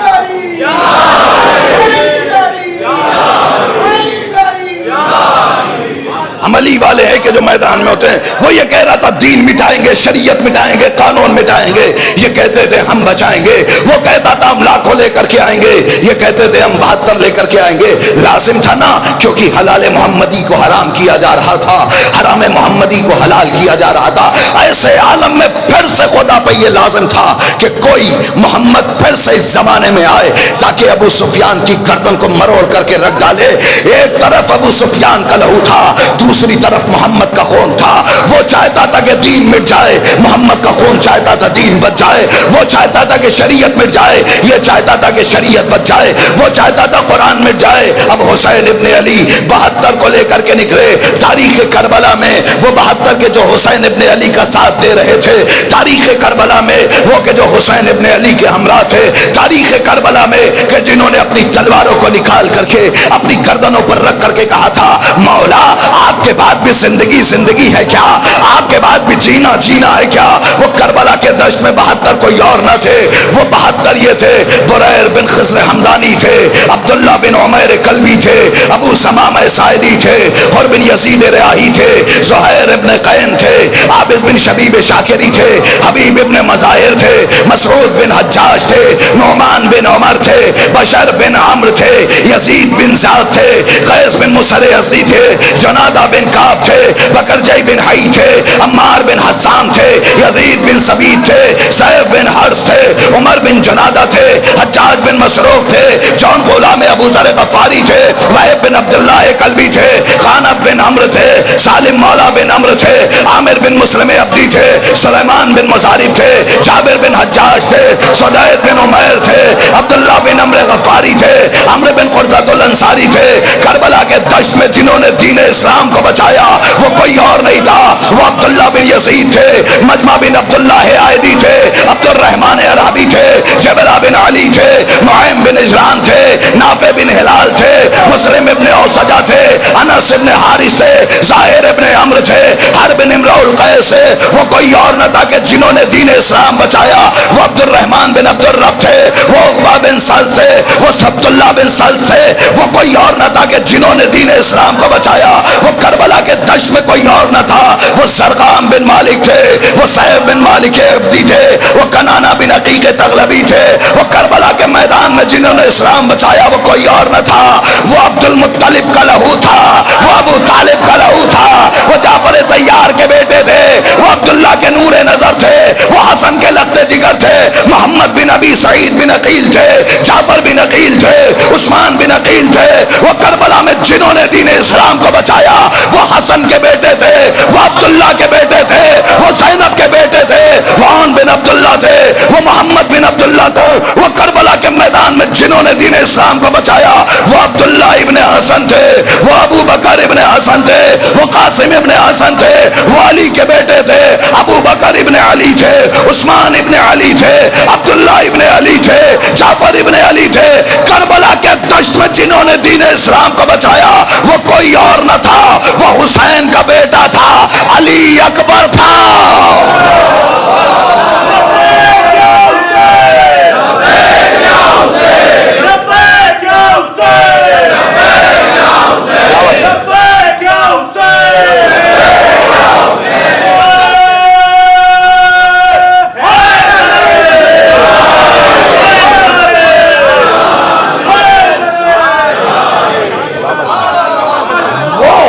عملی والے ہیں کہ جو میدان میں ہوتے ہیں. وہ یہ کہہ رہا تھا دین مٹائیں گے، شریعت مٹائیں گے، قانون مٹائیں گے. یہ کہتے تھے ہم بچائیں گے. وہ کہتا تھا ہم لاکھوں لے کر کے آئیں گے. یہ کہتے تھے ہم 72 لے کر کے آئیں گے. لازم تھا نا، کیونکہ حلال محمدی کو حرام کیا جا رہا تھا، حرام محمدی کو حلال کیا جا رہا تھا. ایسے عالم میں پھر سے خدا پہ یہ لازم تھا کہ کوئی محمد پھر سے اس زمانے میں آئے تاکہ ابو سفیان کی گردن کو مروڑ کر کے رکھ ڈالے. ایک طرف ابو سفیان کا لہو تھا، دوسری طرف محمد کا خون تھا. وہ چاہتا تھا کہ دین مٹ جائے، محمد کا خون چاہتا تھا دین بچ جائے. وہ چاہتا تھا کہ شریعت مٹ جائے، یہ چاہتا تھا کہ شریعت بچ جائے. وہ چاہتا تھا قرآن مٹ جائے. اب حسین ابن علی 72 کو لے کر کے نکلے. تاریخ کربلا میں وہ 72 کے جو حسین ابن علی کا ساتھ دے رہے تھے، تاریخ کربلا میں وہ کہ جو حسین ابن علی کے ہمراہ تھے، تاریخ کربلا میں کہ جنہوں نے اپنی تلواروں کو نکال کر کے اپنی گردنوں پر رکھ کر کے کہا تھا مولا آپ کے بعد بھی زندگی زندگی ہے کیا، آپ کے بعد بھی جینا جینا ہے کیا. وہ کربلا کے دشت میں 72 کوئی اور نہ تھے. وہ 72 یہ تھے، بریر بن خضر حمدانی تھے، عبداللہ بن عمیر کلبی تھے، ابو سمامہ سائدی تھے، اور بن یزید رعاہی تھے، زہیر ابن قین تھے، عابد بن شبیب شاکری تھے، حبیب ابن مظاہر تھے، مسعود بن حجاج تھے، نعمان بن عمر تھے، بشر بن عمرو تھے، یزید بن زیاد تھے، قیس بن مسر ازدی تھے، جنادہ بن کعب تھے، بکرجی بن حی تھے، عمار بن حسان تھے، یزید بن سبید تھے، سیف بن حرس تھے، عمر بن جنادہ تھے، حجاج بن مسروق تھے، جون غلام ابو ذر غفاری تھے، وہب بن عبداللہ کلبی تھے، خانب بن عمرو تھے، سالم مولا بن عمرو تھے، عامر بن مسلم عبدی تھے، سلیمان بن مزارب تھے، جابر بن حجاج تھے، سدید بن عمیر تھے، عبداللہ بن عمر غفاری تھے، عمرو بن قرظۃ الانصاری تھے. کربلا کے دشت میں جنہوں نے دین اسلام کو بچایا وہ کوئی اور نہیں تھا، وہ عبداللہ بن یزید تھے، مجمع بن عبداللہ عائدی تھے، عبد الرحمن عرابی تھے، جبلہ بن علی تھے، نعیم بن اجران تھے، نافع بن ہلال تھے، مسلم ابن اوسجہ تھے، انس ابن حارث تھے، ظاہر ابن عمرو تھے، حرب بن امرؤ القیس تھے. وہ کوئی اور نہ تھا کہ جنہوں نے دین اسلام بچایا وہ عبد الرحمن بن عبد الرب تھے، وہ عقبہ بن سلط تھے، وہ سبت اللہ بن سلط تھے. وہ کوئی اور نہ تھا کہ جنہوں نے دین اسلام کو بچایا وہ کربلا کے دشت میں کوئی اور نہ تھا، وہ سرقام بن مالک تھے، وہ سیف بن مالک عبدی تھے، وہ کنانہ بن عقیق تغلبی تھے. وہ کربلا کے میدان میں جنہوں نے اسلام بچایا وہ کوئی اور نہ تھا، وہ عبد المطلب کا لہو تھا، وہ ابو طالب کا لہو تھا، وہ جعفر طیار کے بیٹے تھے، وہ عبداللہ کے نور نظر تھے، وہ حسن کے لخت جگر تھے، محمد بن ابی سعید بن عقیل تھے، جعفر بن عقیل تھے، عثمان بن عقیل تھے. وہ کربلا میں جنہوں نے دین اسلام کو بچایا وہ حسن کے بیٹے تھے، وہ عبداللہ کے بیٹے تھے، وہ زینب کے بیٹے تھے، وہ عون بن عبداللہ تھے، وہ محمد بن عبداللہ تھے. وہ کربلا کے میدان میں جنہوں نے دین اسلام کو بچایا وہ عبداللہ ابن حسن تھے، وہ ابو بکر ابن حسن تھے، وہ قاسم قاسم ابن حسن تھے وہ علی کے بیٹے تھے، ابو بکر ابن علی تھے، عثمان ابن علی تھے، عبداللہ ابن علی تھے، جعفر ابن علی تھے۔ کربلا کے دشت میں جنہوں نے دین اسلام کو بچایا وہ کوئی اور نہ تھا، وہ حسین کا بیٹا تھا، علی اکبر تھا۔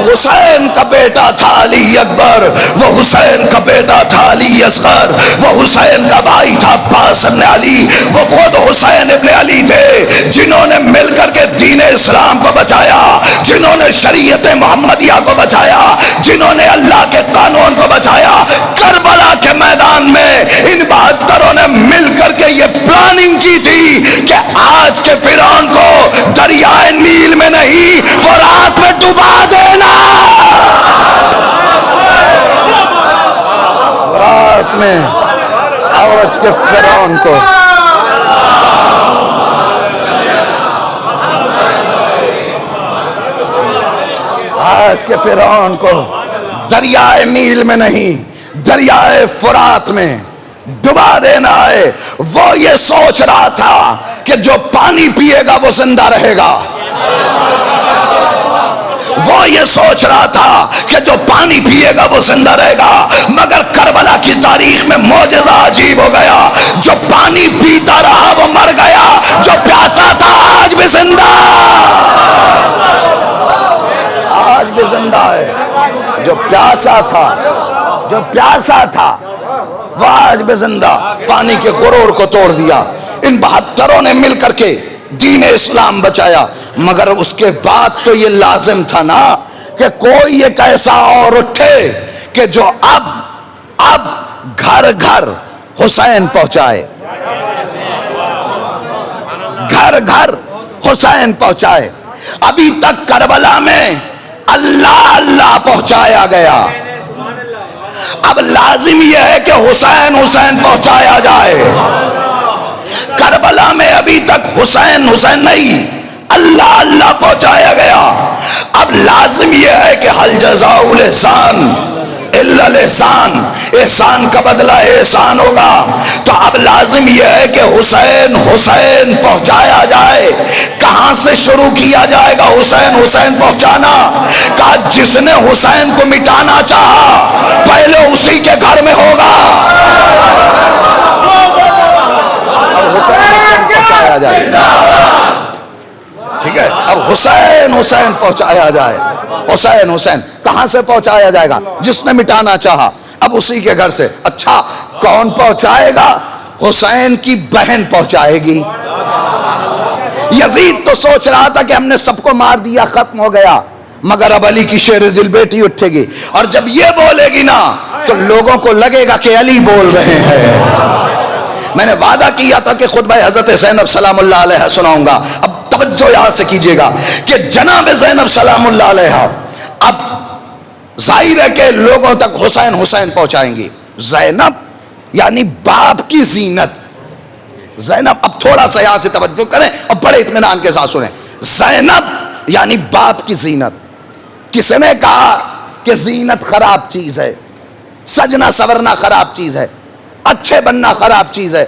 حسین کا بیٹا تھا علی اکبر، وہ حسین کا بیٹا تھا علی اصغر، وہ حسین کا بھائی تھا عباس ابن علی، وہ خود حسین ابن علی تھے جنہوں نے مل کر کے دین اسلام کو بچایا، جنہوں نے شریعت محمدیہ کو بچایا، جنہوں نے اللہ کے قانون کو بچایا۔ کربلا کے میدان میں ان بہادروں نے مل کر کے یہ پلاننگ کی تھی کہ آج کے فرعون کو دریائے نیل میں نہیں فرات میں ڈبا دینا، فرات میں آج کے فرعون کو دریائے نیل میں نہیں دریائے فرات میں ڈبا دینا ہے۔ وہ یہ سوچ رہا تھا کہ جو پانی پیے گا وہ زندہ رہے گا، وہ یہ سوچ رہا تھا کہ جو پانی پیے گا وہ زندہ رہے گا، مگر کربلا کی تاریخ میں معجزہ عجیب ہو گیا، جو پانی پیتا رہا وہ مر گیا، جو پیاسا تھا آج بھی زندہ، آج بھی زندہ ہے۔ جو پیاسا تھا وہ آج بھی زندہ، پانی کے غرور کو توڑ دیا۔ ان بہادروں نے مل کر کے دین اسلام بچایا، مگر اس کے بعد تو یہ لازم تھا نا کہ کوئی ایک ایسا اور اٹھے کہ جو اب گھر گھر حسین پہنچائے، گھر گھر حسین پہنچائے۔ ابھی تک کربلا میں اللہ اللہ پہنچایا گیا، اب لازم یہ ہے کہ حسین حسین پہنچایا جائے۔ کربلا میں ابھی تک حسین حسین نہیں، اللہ اللہ پہنچایا گیا، اب لازم یہ ہے کہ حل جزاء الاحسان الا الاحسان، احسان کا بدلہ احسان ہوگا، تو اب لازم یہ ہے کہ حسین حسین پہنچایا جائے۔ کہاں سے شروع کیا جائے گا حسین حسین پہنچانا؟ کہا جس نے حسین کو مٹانا چاہا پہلے اسی کے گھر میں ہوگا، حسین حسین پہنچایا جائے، ٹھیک ہے؟ اب حسین حسین پہنچایا جائے۔ حسین حسین کہاں سے پہنچایا جائے گا؟ جس نے مٹانا چاہا اب اسی کے گھر سے۔ اچھا کون پہنچائے گا؟ حسین کی بہن پہنچائے گی۔ یزید تو سوچ رہا تھا کہ ہم نے سب کو مار دیا، ختم ہو گیا، مگر اب علی کی شیر دل بیٹی اٹھے گی، اور جب یہ بولے گی نا تو لوگوں کو لگے گا کہ علی بول رہے ہیں۔ میں نے وعدہ کیا تھا کہ خطبہ حضرت زینب سلام اللہ علیہ سناؤں گا، اب توجہ یہاں سے کیجئے گا کہ جناب زینب سلام اللہ علیہ اب ظاہر ہے کہ لوگوں تک حسین حسین پہنچائیں گی۔ زینب یعنی باپ کی زینت، زینب، اب تھوڑا سا یہاں سے توجہ کریں اور بڑے اطمینان کے ساتھ سنیں، زینب یعنی باپ کی زینت۔ کس نے کہا کہ زینت خراب چیز ہے، سجنا سورنا خراب چیز ہے، اچھے بننا خراب چیز ہے؟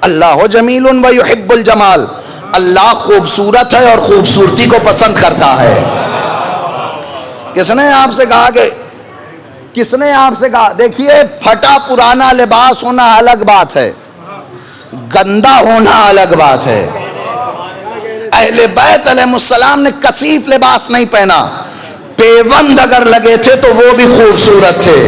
اللہ جمیل و یحب الجمال، اللہ خوبصورت ہے اور خوبصورتی کو پسند کرتا ہے۔ کس نے آپ سے کہا کہ کس نے آپ سے کہا؟ دیکھیے پھٹا پرانا لباس ہونا الگ بات ہے، گندا ہونا الگ بات ہے۔ اہل بیت علیہ السلام نے کثیف لباس نہیں پہنا، پیوند اگر لگے تھے تو وہ بھی خوبصورت تھے،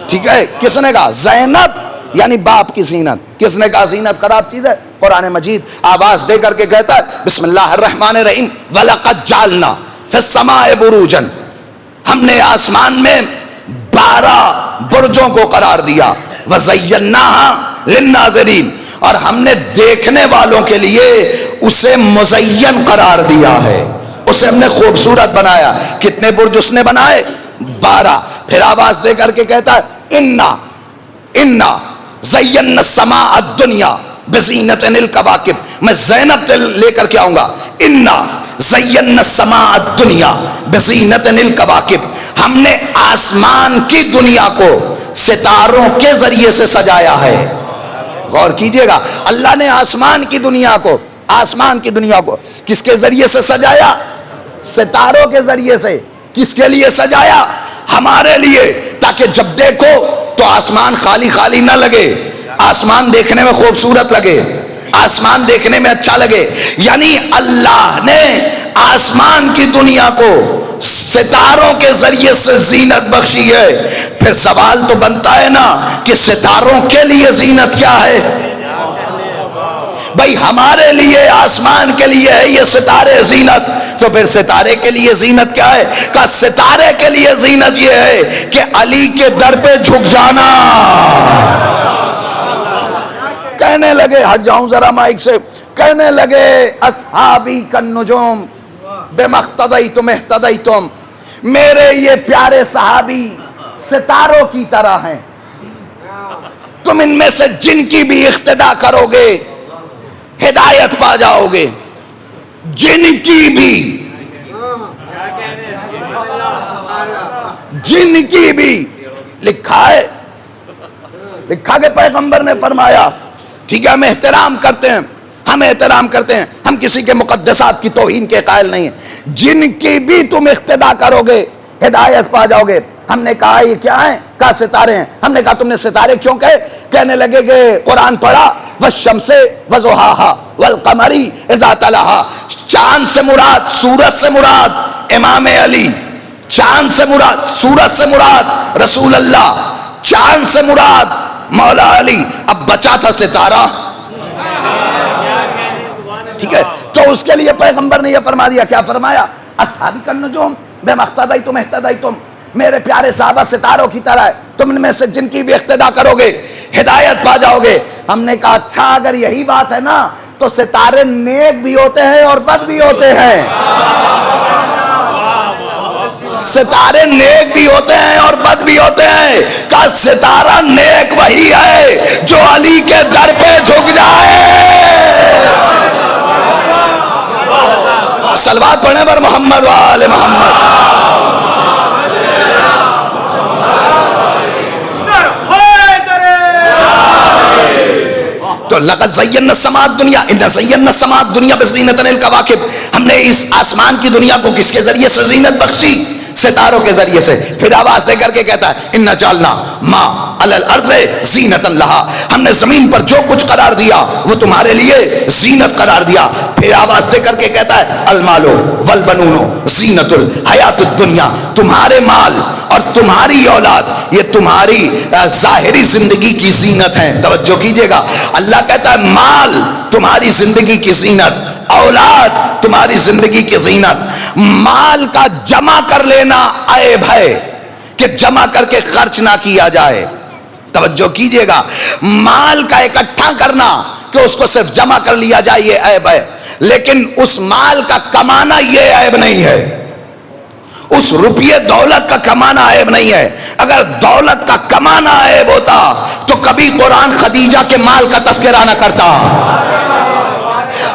ٹھیک ہے؟ کس نے کہا؟ زینب یعنی باپ کی زینت۔ کس نے کہا زینت خراب چیز ہے؟ قرآن مجید آواز دے کر کے کہتا ہے بسم اللہ الرحمن الرحیم وَلَقَدْ جَعَلْنَا فِي السَّمَاءِ بُرُوجًا، ہم نے آسمان میں 12 برجوں کو قرار دیا، وَزَيَّنَّاهَا لِلنَّاظِرِينَ، اور ہم نے دیکھنے والوں کے لیے اسے مزین قرار دیا ہے، اسے ہم نے خوبصورت بنایا۔ کتنے برج اس نے بنائے؟ 12 پھر آواز دے کر کے کہتا ہے انا زینا السماء الدنیا بزینت الکواکب. میں زینب لے کر کے آؤں گا. انا زینا السماء الدنیا بزینت الکواکب. ہم نے آسمان کی دنیا کو ستاروں کے ذریعے سے سجایا ہے. غور کیجئے گا, اللہ نے آسمان کی دنیا کو کس کے ذریعے سے سجایا؟ ستاروں کے ذریعے سے. کس کے لیے سجایا؟ ہمارے لیے, تاکہ جب دیکھو تو آسمان خالی خالی نہ لگے, آسمان دیکھنے میں خوبصورت لگے, آسمان دیکھنے میں اچھا لگے. یعنی اللہ نے آسمان کی دنیا کو ستاروں کے ذریعے سے زینت بخشی ہے. پھر سوال تو بنتا ہے نا کہ ستاروں کے لیے زینت کیا ہے؟ بھائی ہمارے لیے, آسمان کے لیے ہے یہ ستارے زینت, تو پھر ستارے کے لیے زینت کیا ہے؟ کہ ستارے کے لیے زینت یہ ہے کہ علی کے در پہ جھک جانا. کہنے لگے, ہٹ جاؤں ذرا مائک سے, کہنے لگے اصحابی کالنجوم بما اقتدیتم اہتدیتم, میرے یہ پیارے صحابی ستاروں کی طرح ہیں, تم ان میں سے جن کی بھی اقتدا کرو گے ہدایت پا جاؤ گے. جن کی بھی لکھا ہے, لکھا کہ پیغمبر نے فرمایا. ٹھیک ہے, ہم احترام کرتے ہیں, ہم کسی کے مقدسات کی توہین کے قائل نہیں ہیں. جن کی بھی تم اقتدا کرو گے ہدایت پا جاؤ گے. ہم نے کہا یہ کیا ہیں؟ کہا ستارے ہیں. ہم نے کہا تم نے ستارے کیوں کہے؟ کہنے لگے کہ قرآن پڑھا والشمس وضحاہا والقمر اذا تلاہا. چاند سے مراد, سورج سے مراد امام علی, چاند سے مراد, سورج سے مراد رسول اللہ, چاند سے مراد مولا علی. اب بچا تھا ستارہ. ٹھیک ہے, تو اس کے لیے پیغمبر نے یہ فرما دیا. کیا فرمایا؟ اصحابی کالنجوم بما اقتدیتم اہتدیتم, میرے پیارے صحابہ ستاروں کی طرح ہے, تم ان میں سے جن کی بھی اقتدا کرو گے ہدایت پا جاؤ گے. ہم نے کہا اچھا اگر یہی بات ہے نا تو ستارے نیک بھی ہوتے ہیں اور بد بھی ہوتے ہیں. ستارے نیک بھی ہوتے ہیں اور بد بھی ہوتے ہیں. کا ستارہ نیک وہی ہے جو علی کے در پہ جھک جائے. صلوات پڑھیں پر محمد و آل محمد. تو لقد زینا السماء الدنیا انا زینا السماء الدنیا بزینۃ الکواکب. ہم نے اس آسمان کی دنیا کو کس کے ذریعے سے زینت بخشی؟ ستاروں کے ذریعے سے. پھر آواز دے کر کے کہتا ہے انا جعلنا ما علی الارض زینۃ لہا, ہم نے زمین پر جو کچھ قرار دیا وہ تمہارے لیے زینت قرار دیا. پھر آواز دے کر کے کہتا ہے المال والبنون زینۃ الحیات الدنیا, تمہارے مال اور تمہاری اولاد یہ تمہاری ظاہری زندگی کی زینت ہیں. توجہ کیجئے گا, اللہ کہتا ہے مال تمہاری زندگی کی زینت, اولاد تمہاری زندگی کی زینت. مال کا جمع کر لینا عیب ہے کہ جمع کر کے خرچ نہ کیا جائے. توجہ کیجئے گا, مال کا اکٹھا کرنا کہ اس کو صرف جمع کر لیا جائے یہ عیب ہے, لیکن اس مال کا کمانا یہ عیب نہیں ہے. اس روپیے دولت کا کمانا عیب نہیں ہے. اگر دولت کا کمانا عیب ہوتا تو کبھی قرآن خدیجہ کے مال کا تذکرہ نہ کرتا.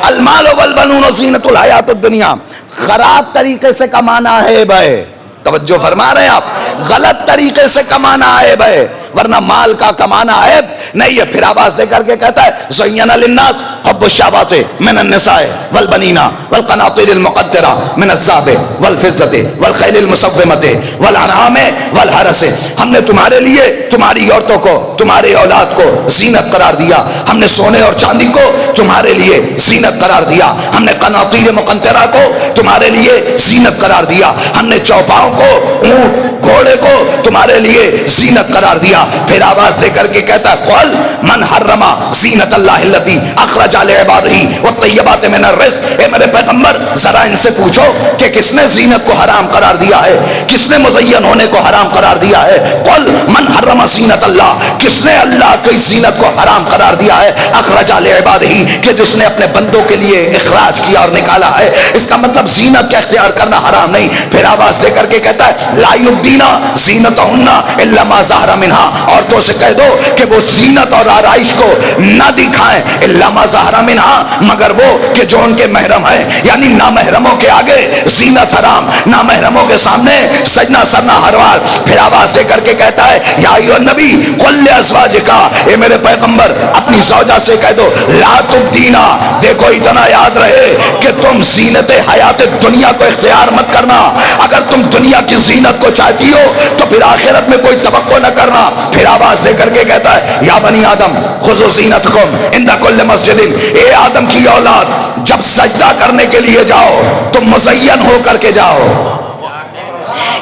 المال والبنون زینۃ الحیات الدنیا, خراب طریقے سے کمانا عیب ہے. توجہ فرما رہے ہیں آپ, غلط طریقے سے کمانا عیب ہے, ورنہ مال کا کمانا عیب نہیں ہے. پھر آواز دے کر کے کہتا ہے زین للناس حب الشہوات من النساء والبنین والقناطیر المقنطرہ من الذهب والفضة والخیل المسومة والانعام والحرث. ہم نے تمہارے لیے تمہاری عورتوں کو, تمہاری اولاد کو زینت قرار دیا. ہم نے سونے اور چاندی کو تمہارے لیے زینت قرار دیا. ہم نے قناطیر مقنطرہ کو تمہارے لیے زینت قرار دیا. ہم نے چوپاؤں کو, اونٹ گھوڑے کو تمہارے لیے زینت قرار دیا. پھر آواز دے کر کے کہتا ہے قل من حرم زینت اللہ التی اخرج لعبادہ والطیبات من الرزق، اے میرے پیغمبر ذرا ان سے پوچھو کہ کس نے زینت کو حرام قرار دیا ہے، کس نے مزین ہونے کو حرام قرار دیا ہے؟ قل من حرم زینت اللہ، کس نے اللہ کی زینت کو حرام قرار دیا ہے؟ اخرج لعبادہ، کہ جس نے اپنے بندوں کے لیے اخراج کیا اور نکالا ہے۔ اس کا مطلب زینت کا اختیار کرنا حرام نہیں۔ پھر آواز دے کر کے کہتا ہے لا یبدینا زینتہن الا ما ظہر منہا، عورتوں سے کہہ دو کہ وہ زینت اور آرائش کو نہ دکھائیں الا ما ظہر منہا، مگر وہ کہ جو ان کے محرم ہیں، یعنی نامحرموں کے آگے زینت حرام، نامحرموں کے سامنے سجنا سرنا ہروار۔ پھر آواز دے کر کے کہتا ہے یا ایھا النبی قل لازواجکا، اے میرے پیغمبر اپنی زوجہ سے کہہ دو لا تبدینا، دیکھو اتنا یاد رہے کہ تم زینت حیات دنیا کو اختیار مت کرنا۔ اگر تم دنیا کی زینت کو چاہتی ہو تو پھر آخرت میں کوئی توقع نہ کرنا۔ پھر آواز دے کر کے کہتا ہے یا بنی آدم خذوا زینتکم عند کل مسجد، اے آدم کی اولاد جب سجدہ کرنے کے لیے جاؤ تو مزین ہو کر کے جاؤ۔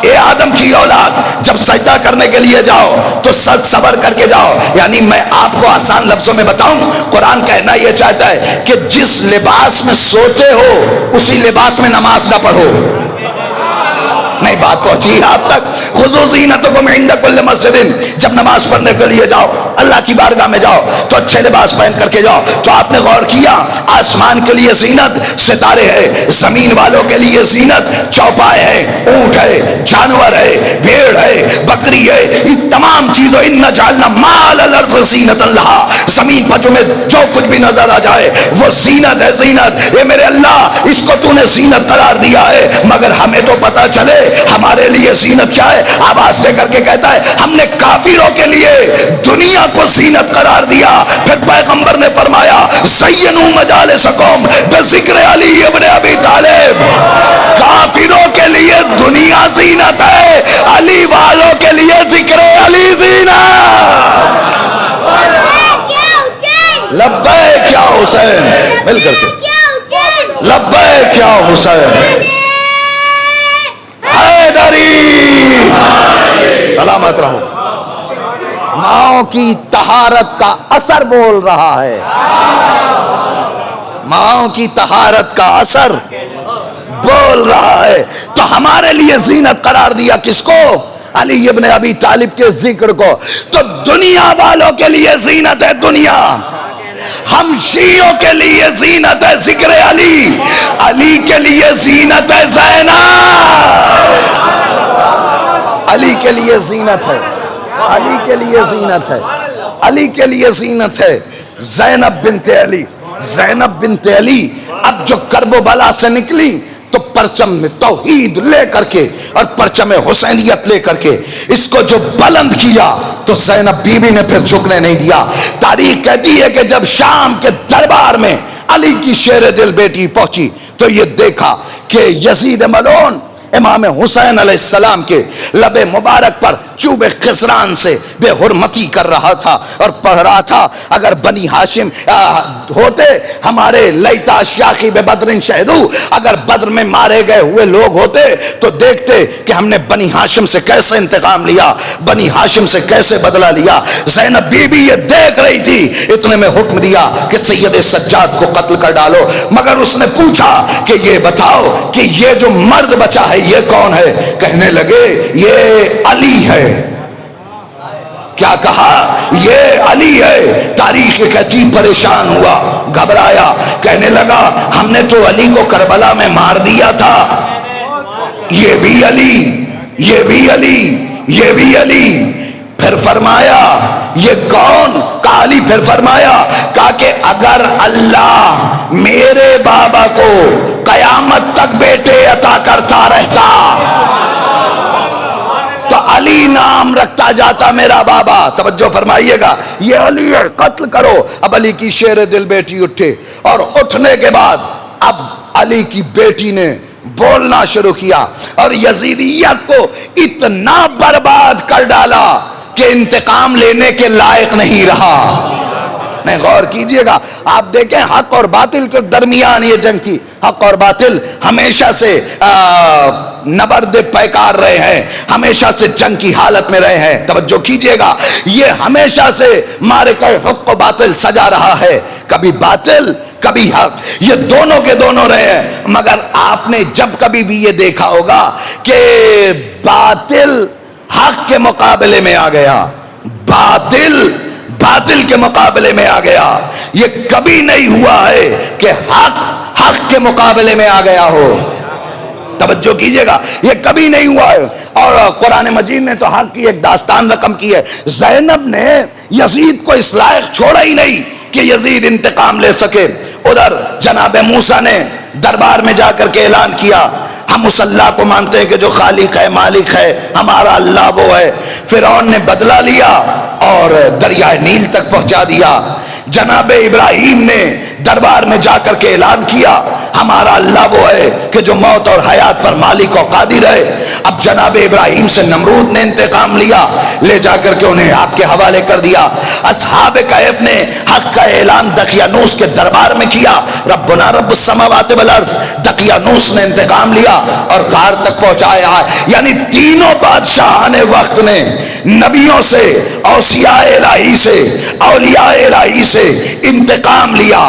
اے آدم کی اولاد جب سجدہ کرنے کے لیے جاؤ تو سج سور کر کے جاؤ۔ یعنی میں آپ کو آسان لفظوں میں بتاؤں، قرآن کہنا یہ چاہتا ہے کہ جس لباس میں سوتے ہو اسی لباس میں نماز نہ پڑھو۔ نہیں بات پہنچی آپ تک؟ خذوا زینتکم عند کل مسجد، جب نماز پڑھنے کے لیے جاؤ، اللہ کی بارگاہ میں جاؤ تو اچھے لباس پہن کر کے جاؤ۔ تو آپ نے غور کیا آسمان کے لیے زینت ستارے ہے، زمین والوں کے لیے زینت چوپائے ہے، اونٹ ہے، جانور ہے، بھیڑ ہے، بکری ہے، یہ تمام چیزوں ان جعلنا ما علی الارض زینۃ لہا، زمین پر جو کچھ بھی نظر آ جائے وہ زینت ہے، زینت۔ اے میرے اللہ اس کو تو نے زینت قرار دیا ہے، مگر ہمیں تو پتہ چلے ہمارے لیے زینت کیا ہے۔ آواز دے کر کے کہتا ہے ہم نے کافروں کے لیے دنیا کو زینت قرار دیا۔ پھر پیغمبر نے فرمایا زینوا مجالسکم بذکر علی ابن ابی طالب، کافروں کے لیے دنیا زینت ہے، علی والوں کے لیے ذکر علی زینت۔ لبیک یا حسین، مل کر کے لبیک یا حسین حیدری، سلامت رہو۔ ماؤں کی طہارت کا اثر بول رہا ہے، ماؤں کی طہارت کا اثر بول رہا ہے۔ تو ہمارے لیے زینت قرار دیا کس کو؟ علی ابن ابی طالب کے ذکر کو۔ تو دنیا والوں کے لیے زینت ہے دنیا، ہم شیعوں کے لیے زینت ہے ذکر علی، علی کے لیے زینت ہے زینب، علی کے لیے زینت ہے، علی کے لیے زینت ہے، علی کے لیے زینت ہے زینب بنت علی۔ زینب بنت علی اب جو کرب و بلا سے نکلی تو پرچم میں توحید لے کر کے اور پرچم حسینیت لے کر کے اس کو جو بلند کیا تو زینب بی بی نے پھر جھکنے نہیں دیا۔ تاریخ کہتی ہے کہ جب شام کے دربار میں علی کی شیر دل بیٹی پہنچی تو یہ دیکھا کہ یزید ملعون امام حسین علیہ السلام کے لب مبارک پر چوب خسران سے بے حرمتی کر رہا تھا اور پڑھ رہا تھا اگر بنی ہاشم ہوتے ہمارے لیتا شیاخی بے بدرن شہدو، اگر بدر میں مارے گئے ہوئے لوگ ہوتے تو دیکھتے کہ ہم نے بنی ہاشم سے کیسے انتقام لیا، بنی ہاشم سے کیسے بدلہ لیا۔ زینب بی بی یہ دیکھ رہی تھی، اتنے میں حکم دیا کہ سید سجاد کو قتل کر ڈالو، مگر اس نے پوچھا کہ یہ بتاؤ کہ یہ جو مرد بچا ہے یہ کون ہے؟ کہنے لگے یہ علی ہے۔ کیا کہا؟ یہ علی ہے۔ تاریخ کہتی پریشان ہوا، گھبرایا، کہنے لگا ہم نے تو علی کو کربلا میں مار دیا تھا، یہ بھی علی، یہ بھی علی، یہ بھی علی۔ پھر فرمایا یہ کون؟ کہا علی۔ پھر فرمایا کہا کہ اگر اللہ میرے بابا کو قیامت تک بیٹے عطا کرتا رہتا تو علی نام رکھتا جاتا میرا بابا۔ توجہ فرمائیے گا، یہ علی ہے، قتل کرو۔ اب علی کی شیر دل بیٹی اٹھے اور اٹھنے کے بعد اب علی کی بیٹی نے بولنا شروع کیا اور یزیدیت کو اتنا برباد کر ڈالا کہ انتقام لینے کے لائق نہیں رہا۔ نہیں، غور کیجئے گا، آپ دیکھیں حق اور باطل کے درمیان یہ جنگ تھی۔ حق اور باطل ہمیشہ سے نبرد پیکار رہے ہیں، ہمیشہ سے جنگ کی حالت میں رہے ہیں. توجہ کیجئے گا، یہ ہمیشہ سے معرکہ حق و باطل سجا رہا ہے، کبھی باطل کبھی حق، یہ دونوں کے دونوں رہے ہیں. مگر آپ نے جب کبھی بھی یہ دیکھا ہوگا کہ باطل حق کے مقابلے میں آ گیا، باطل کے مقابلے میں آ گیا، یہ کبھی نہیں ہوا ہے کہ حق کے مقابلے میں آ گیا ہو. توجہ کیجئے گا، یہ کبھی نہیں ہوا ہے. اور قرآن مجید نے تو حق کی ایک داستان رقم کی ہے. زینب نے یزید کو اس لائق چھوڑا ہی نہیں کہ یزید انتقام لے سکے. ادھر جناب موسیٰ نے دربار میں جا کر کے اعلان کیا، ہم اس اللہ کو مانتے ہیں کہ جو خالق ہے، مالک ہے، ہمارا اللہ وہ ہے. فرعون نے بدلہ لیا اور دریائے نیل تک پہنچا دیا. جناب ابراہیم نے دربار میں جا کر کے اعلان کیا، ہمارا اللہ وہ ہے کہ جو موت اور حیات پر مالک و قادر ہے. اب جناب ابراہیم سے نمرود نے انتقام لیا، لے جا کر کے انہیں حق کے حوالے کر دیا. اصحاب کہف نے حق کا اعلان دقیانوس کے دربار میں کیا، ربنا رب السماوات والارض. دقیانوس نے انتقام لیا اور غار تک پہنچایا ہے. یعنی تینوں بادشاہان وقت نے نبیوں سے، اوصیاء الہی سے، اولیاء الہی سے انتقام لیا،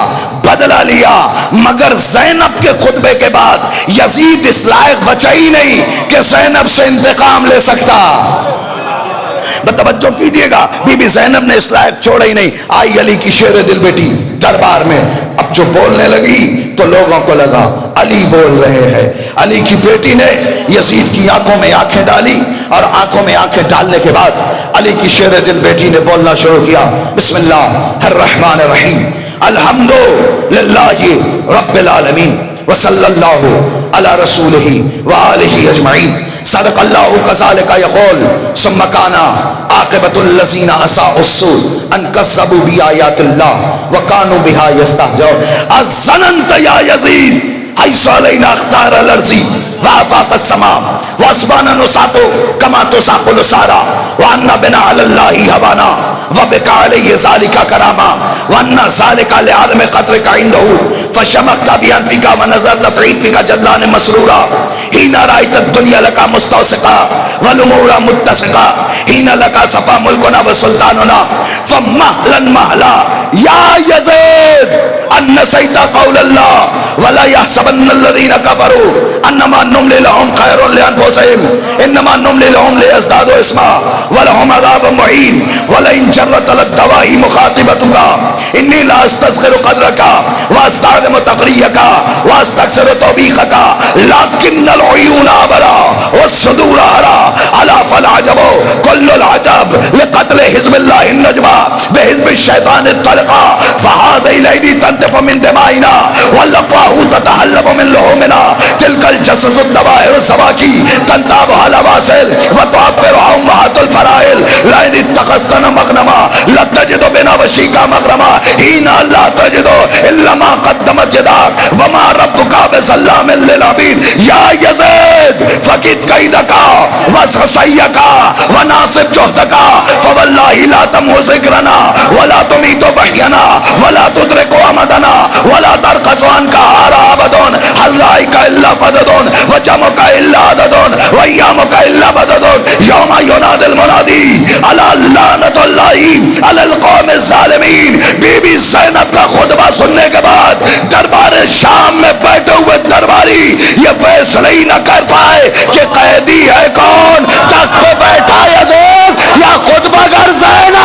بدلہ لیا. مگر زینب کے خطبے کے بعد یزید اس لائق بچا ہی نہیں کہ زینب سے انتقام لے سکتا. توجہ کیجئے گا، بی بی زینب نے اس لائق چھوڑا ہی نہیں. آئی علی کی شیر دل بیٹی دربار میں، اب جو بولنے لگی تو لوگوں کو لگا علی بول رہے ہیں. علی کی بیٹی نے یزید کی آنکھوں میں آنکھیں ڈالی اور آنکھوں میں آنکھیں ڈالنے کے بعد علی کی شیر دل بیٹی نے بولنا شروع کیا، بسم اللہ الرحمن الرحیم، الحمد للہ رب العالمین وصلی اللہ علی رسولہ وآلہ اجمعین. صدق اللہ کذالک یقول ثم کان عاقبۃ الذین اساءوا السوء ان کذبوا بآیات اللہ وکانوا بها یستہزئون. اظننت یا یزید حیث علینا اختار الارضی وافاق السماء واسبانا نساق کما تساق الاسارا وانا بنا علی اللہ ہوانا وبک علیہ ذالک کراما وانا ذالک لعظم قدرک عنده فشمخت بانفک ونظرت فی عطفک جلان مسرورا حین رأیت الدنیا لکا مستوسقا والامور متسقا حین لکا صفا ملکنا وسلطاننا فمہلا مہلا یا یزید ان نسیت قول اللہ ولا يحسبن الذين كفروا انما نملي لهم خير لانفسهم انما نملي لهم ليزدادوا اثما ولهم عذاب مهين ولئن جرت للدواء مخاطبتك اني لا استصغر قدرك واستعظم تقريك واستكثر توبيخك لكن العيون ابرا والصدور ارى الا فالعجب كل العجب لقتل حزب الله النجوى بحزب الشيطان الطلقا فهذه الايدي تنتف من دمائنا واللفاه تتحلب من لحومنا تلك الجسد الدوائر السواكي تنتابها الأواصل وتعفرها أمهات الفرائل لئن اتخذتنا مغنما لتجد بنا وشيكا مغرما حين لا تجد إلا ما قدمت يداك وما ربك بظلام للعبيد يا يزيد فكد كيدك واسع سعيك وناصب جهدك فوالله لا تمو ذكرنا ولا تميت بحينا ولا تدرك أمدنا ولا ترقص عنك عبدون هل رأيك إلا فددون وجمك إلا عددون وأيامك إلا بددون يوم ينادي المنادي على لعنة الله على القوم الظالمين. بی بی زینب کا خطبہ سننے کے بعد دربار شام میں بیٹھے ہوئے درباری یہ فیصلہ ہی نہ کر پائے کہ قیدی ہے کون، تخت پہ بیٹھا یزید یا خطبہ گر زینب.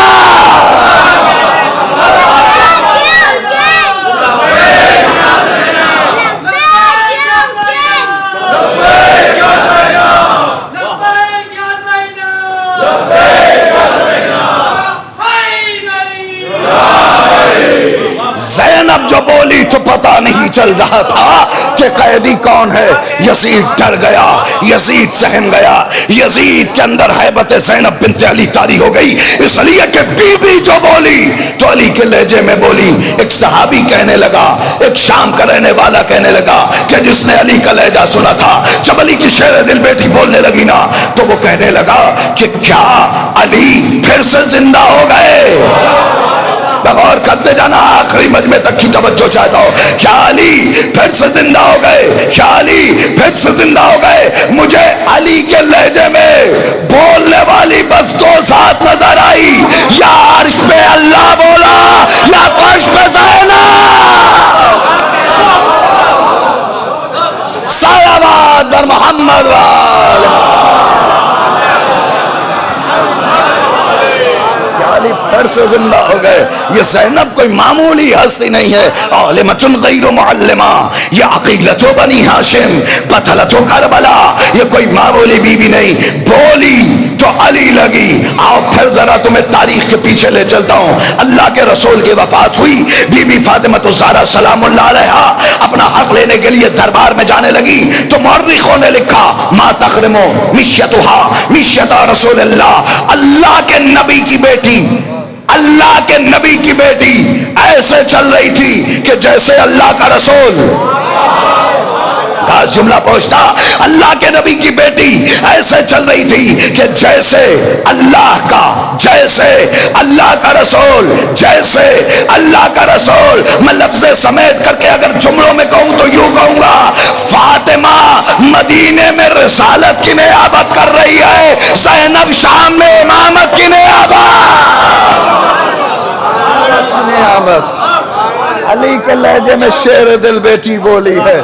زینب جو بولی تو پتہ نہیں چل رہا تھا کہ قیدی کون ہے. یزید ڈر گیا، یزید سہم گیا، یزید کے اندر حیبت زینب بنت علی طاری ہو گئی. اس لیے کہ بی بی جو بولی تو علی کے لہجے میں بولی. ایک صحابی کہنے لگا، ایک شام کا رہنے والا کہنے لگا کہ جس نے علی کا لہجہ سنا تھا، جب علی کی شیر دل بیٹی بولنے لگی نا تو وہ کہنے لگا کہ کیا علی پھر سے زندہ ہو گئے. بغور کرتے جانا، آخری مجمع تک کی توجہ چاہتا ہوں. کیا علی پھر سے زندہ ہو گئے؟ کیا علی پھر سے زندہ ہو گئے؟ مجھے علی کے لہجے میں بولنے والی بس دو ذات نظر آئی، یا عرش پہ اللہ بولا یا فرش پہ زینب. صلوات بر محمد وآل. علی پھر سے زندہ ہو گئے. یہ زینب کوئی معمولی ہستی نہیں ہے، عالمۃ غیر معلمہ، یہ عقیلۃ بنی ہاشم، بطلۃ کربلا، یہ کوئی معمولی بیوی نہیں. بولی تو علی لگی. آؤ پھر ذرا تمہیں تاریخ کے پیچھے لے چلتا ہوں. اللہ کے رسول کی وفات ہوئی، بی بی فاطمہ الزہرا سلام اللہ علیہا اپنا حق لینے کے لیے دربار میں جانے لگی تو مورخوں نے لکھا ما تخرمو مشیتہا مشیت رسول اللہ. اللہ کے نبی کی بیٹی، اللہ کے نبی کی بیٹی ایسے چل رہی تھی کہ جیسے اللہ کا رسول. خاص جملہ پہنچتا، اللہ کے نبی کی بیٹی ایسے چل رہی تھی کہ جیسے اللہ کا، جیسے اللہ کا رسول، جیسے اللہ کا رسول. میں لفظ سمیٹ کر کے اگر جملوں میں کہوں تو یوں کہوں گا، فاطمہ مدینے میں رسالت کی نیابت کر رہی ہے، زینب شام میں امامت کی نیابت. علی کے لہجے میں شیر دل بیٹی بولی ہے،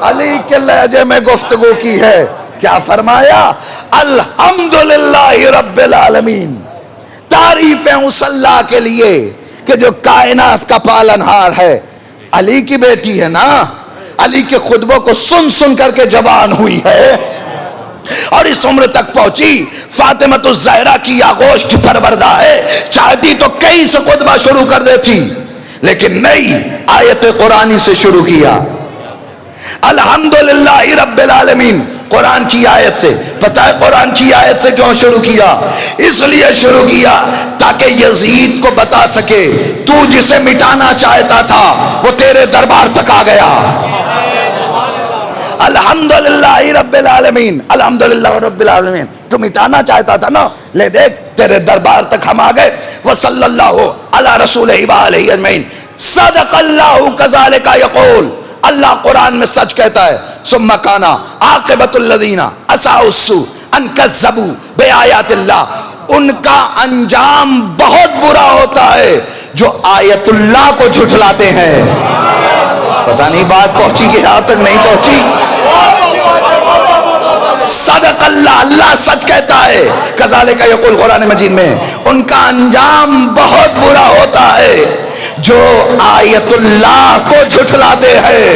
علی کے لہجے میں گفتگو کی ہے. کیا فرمایا؟ الحمدللہ رب العالمین. تعریفیں اس اللہ کے لیے کہ جو کائنات کا پالنہار ہے. علی کی بیٹی ہے نا، علی کے خطبوں کو سن سن کر کے جوان ہوئی ہے اور اس عمر تک پہنچی. فاطمہ الزہرا کی آغوش کی پروردہ ہے، چاہتی تو کئی سے خطبہ شروع کر دیتی لیکن نہیں، آیت قرآنی سے شروع کیا. الحمدللہ رب العالمین قرآن کی آیت سے. پتہ ہے قرآن کی آیت سے کیوں شروع کیا؟ اس لیے شروع کیا تاکہ یزید کو بتا سکے تو جسے مٹانا چاہتا تھا وہ تیرے دربار تک آ گیا. الحمدللہ رب العالمین، الحمدللہ رب العالمین. تو مٹانا چاہتا تھا نا، لے دیکھ تیرے دربار تک ہم آ گئے. وصلی اللہ علی رسولہ وآلہ اجمعین. صدق اللہ کذالک یقول. اللہ قرآن میں سچ کہتا ہے. ثم کان عاقبۃ الذین اساءوا السوء ان کذبوا بآیات اللہ. ان کا انجام بہت برا ہوتا ہے جو آیت اللہ کو جھٹلاتے ہیں. پتہ نہیں بات پہنچی کہ یہاں تک نہیں پہنچی. صدق اللہ، اللہ سچ کہتا ہے. کذالک یقول قرآن مجید میں ان کا انجام بہت برا ہوتا ہے جو آیت اللہ کو جھٹلاتے ہیں.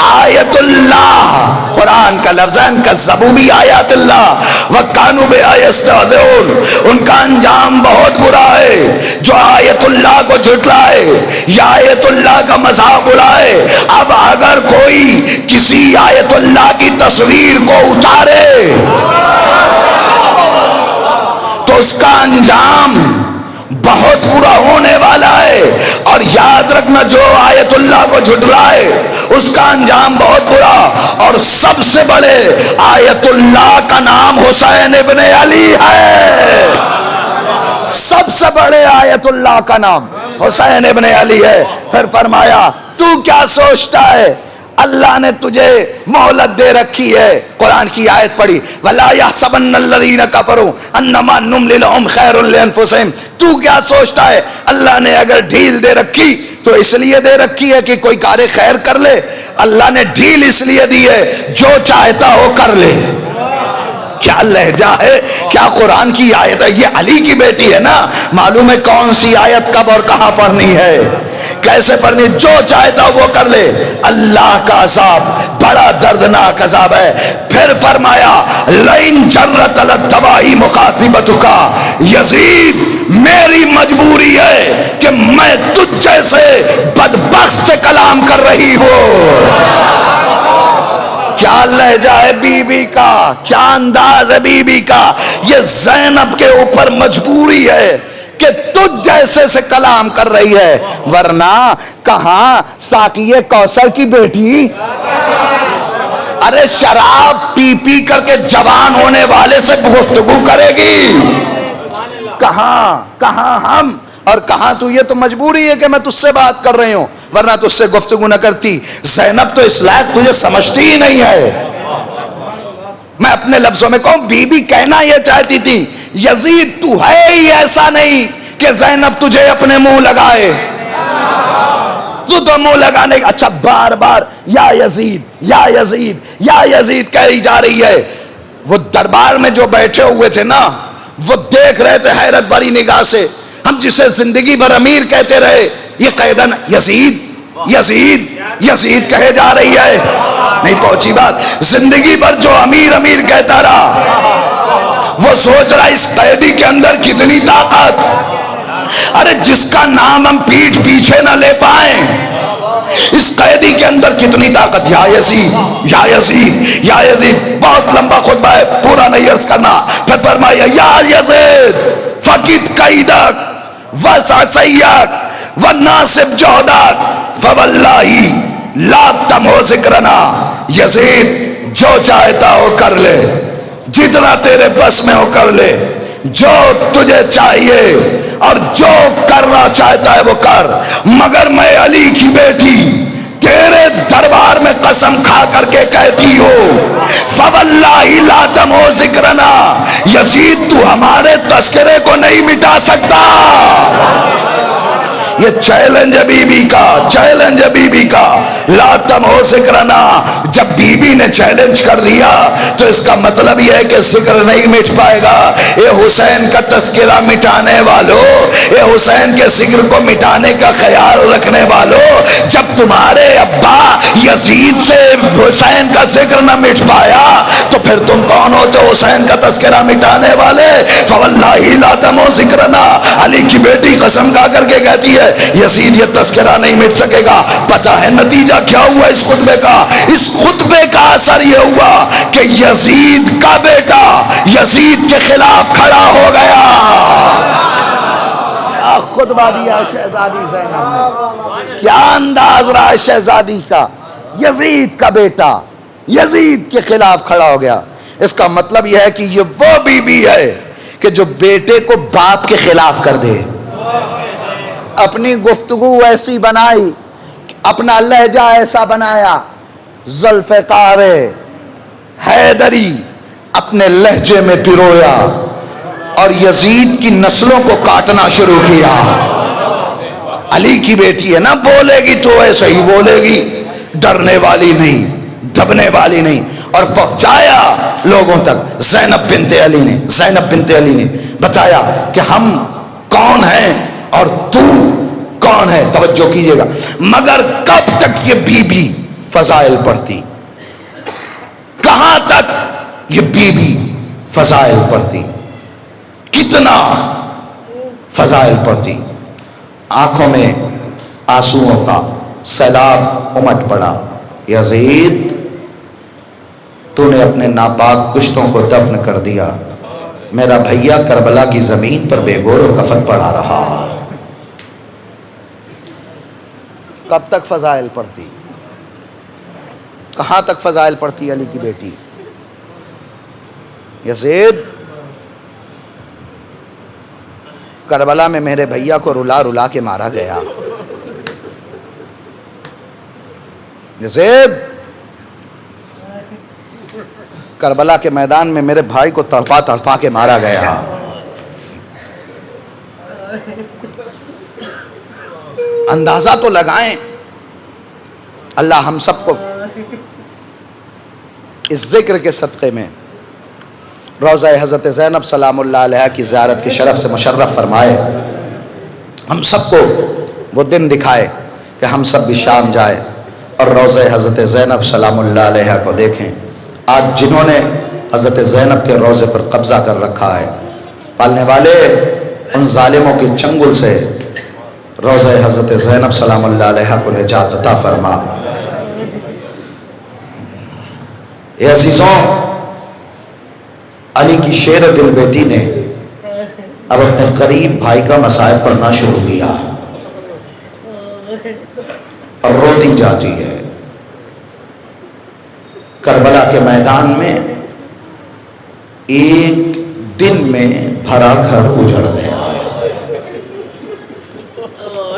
آیت اللہ قرآن کا لفظاً کذبوا بھی آیات اللہ وکانوا بہا یستہزئون. ان کا انجام بہت برا ہے جو آیت اللہ کو جھٹلائے یا آیت اللہ کا مذاق اڑائے. اب اگر کوئی کسی آیت اللہ کی تصویر کو اتارے تو اس کا انجام بہت برا ہونے والا ہے. اور یاد رکھنا جو آیت اللہ کو جھٹلائے اس کا انجام بہت برا. اور سب سے بڑے آیت اللہ کا نام حسین ابن علی ہے. سب سے بڑے آیت اللہ کا نام حسین ابن علی ہے. پھر فرمایا تو کیا سوچتا ہے اللہ نے تجھے مہلت دے رکھی ہے. قرآن کی آیت پڑھی وَلَا يَحْسَبَنَّ الَّذِينَ كَفَرُوا أَنَّمَا نُمْلِي لَهُمْ خَيْرٌ لِأَنفُسِهِمْ. تو کیا سوچتا ہے اللہ نے اگر ڈھیل دے رکھی تو اس لیے دے رکھی ہے کہ کوئی کار خیر کر لے. اللہ نے ڈھیل اس لیے دی ہے جو چاہتا ہو کر لے. کیا لہجہ ہے، کیا قرآن کی آیت ہے. یہ علی کی بیٹی ہے نا، معلوم ہے کون سی آیت کب اور کہاں پڑھنی ہے، کیسے پڑھنی. جو چاہتا وہ کر لے. اللہ کا عذاب بڑا دردناک عذاب ہے. پھر فرمایا لئن جرت التباہی مخاطبتک. یزید میری مجبوری ہے کہ میں تجھ جیسے بدبخت سے کلام کر رہی ہوں. کیا لہجہ ہے بی بی کا، کیا انداز ہے بی بی کا. یہ زینب کے اوپر مجبوری ہے کہ تجھ جیسے سے کلام کر رہی ہے، ورنہ کہاں ساقی کوثر کی بیٹی ارے شراب پی پی کر کے جوان ہونے والے سے گفتگو کرے گی. کہاں ہم اور کہا تو یہ تو مجبوری ہے کہ میں تجھ سے بات کر رہی ہوں، ورنہ تجھ سے گفتگو نہ کرتی۔ زینب تو اس لائق تجھے سمجھتی ہی نہیں ہے۔ میں اپنے لفظوں میں کہوں، بی بی کہنا یہ چاہتی تھی یزید تو ہے ہی ایسا نہیں کہ زینب تجھے اپنے منہ لگائے، تو منہ لگانے، اچھا بار بار یا یزید یا یزید یا یزید کہی جا رہی ہے۔ وہ دربار میں جو بیٹھے ہوئے تھے نا، وہ دیکھ رہے تھے حیرت بھری نگاہ سے، ہم جسے زندگی بھر امیر کہتے رہے، یہ قیدن یزید یزید یزید کہے جا رہی ہے۔ نہیں پہنچی بات، زندگی بھر جو امیر امیر کہتا رہا، وہ سوچ رہا اس قیدی کے اندر کتنی طاقت، ارے جس کا نام ہم پیٹھ پیچھے نہ لے پائیں، اس قیدی کے اندر کتنی طاقت۔ یا یزید یا یزید یا یزید، بہت لمبا خطبہ ہے، پورا نہیں عرض کرنا۔ پھر فرمایا یا یزید فقد قیدک وسع سیک وناصب جہدک فواللہ لا تمحو ذکرنا۔ یزید جو چاہتا ہو کر لے، جتنا تیرے بس میں ہو کر لے، جو تجھے چاہیے اور جو کرنا چاہتا ہے وہ کر، مگر میں علی کی بیٹی تیرے دربار میں قسم کھا کر کے کہتی ہوں، فواللہ لا تمحو ذکرنا، یزید تو ہمارے تذکرے کو نہیں مٹا سکتا۔ یہ چیلنج ہے بی بی کا، چیلنج ہے بی بی کا، لا تمحو ذکرنا۔ جب بی بی نے چیلنج کر دیا تو اس کا مطلب یہ ہے کہ ذکر نہیں مٹ پائے گا۔ اے حسین کا تذکرہ مٹانے والوں، اے حسین کے ذکر کو مٹانے کا خیال رکھنے والوں، جب تمہارے ابا یزید سے حسین کا ذکر نہ مٹ پایا تو پھر تم کون ہوتے ہو حسین کا تذکرہ مٹانے والے؟ فواللہ لا تمحو ذکرنا، علی کی بیٹی قسم کھا کر کے کہتی ہے یزید یہ تذکرہ نہیں مٹ سکے گا۔ پتہ ہے نتیجہ کیا ہوا اس خطبے کا؟ اس خطبے کا اثر یہ ہوا کہ یزید کا بیٹا یزید کے خلاف کھڑا ہو گیا۔ کیا خطبہ دیا شہزادی زینب نے، کیا انداز رہا ہے شہزادی کا، یزید کا بیٹا یزید کے خلاف کھڑا ہو گیا۔ اس کا مطلب یہ ہے کہ یہ وہ بی بی ہے کہ جو بیٹے کو باپ کے خلاف کر دے، اپنی گفتگو ایسی بنائی، اپنا لہجہ ایسا بنایا، ذوالفقار حیدری اپنے لہجے میں پرویا اور یزید کی نسلوں کو کاٹنا شروع کیا۔ علی کی بیٹی ہے نا، بولے گی تو ایسے ہی بولے گی، ڈرنے والی نہیں، دبنے والی نہیں، اور پہنچایا لوگوں تک۔ زینب بنت علی نے بتایا کہ ہم کون ہیں اور تو کون ہے، توجہ کیجئے گا۔ مگر کب تک یہ بی بی فضائل پڑھتی، کہاں تک یہ بی بی فضائل پڑھتی، کتنا فضائل پڑھتی؟ آنکھوں میں آنسوؤں کا سیلاب امٹ پڑا۔ یزید تو نے اپنے ناپاک کشتوں کو دفن کر دیا، میرا بھیا کربلا کی زمین پر بے گور و کفن پڑا رہا۔ کب تک فضائل پڑھتی، کہاں تک فضائل پڑھتی علی کی بیٹی؟ یزید کربلا میں میرے بھیا کو رلا رلا کے مارا گیا، یزید کربلا کے میدان میں میرے بھائی کو تڑپا تڑپا کے مارا گیا۔ اندازہ تو لگائیں، اللہ ہم سب کو اس ذکر کے صدقے میں روضہ حضرت زینب سلام اللہ علیہ کی زیارت کے شرف سے مشرف فرمائے، ہم سب کو وہ دن دکھائے کہ ہم سب بھی شام جائے اور روضہ حضرت زینب سلام اللہ علیہ کو دیکھیں۔ آج جنہوں نے حضرت زینب کے روضے پر قبضہ کر رکھا ہے، پالنے والے ان ظالموں کے چنگل سے روضہ حضرت زینب سلام اللہ علیہ کو نجات عطا فرما۔ اے عزیزوں، علی کی شیر دل بیٹی نے اب اپنے غریب بھائی کا مصائب پڑھنا شروع کیا اور روتی جاتی ہے۔ کربلا کے میدان میں ایک دن میں بھرا گھر اجڑ گیا،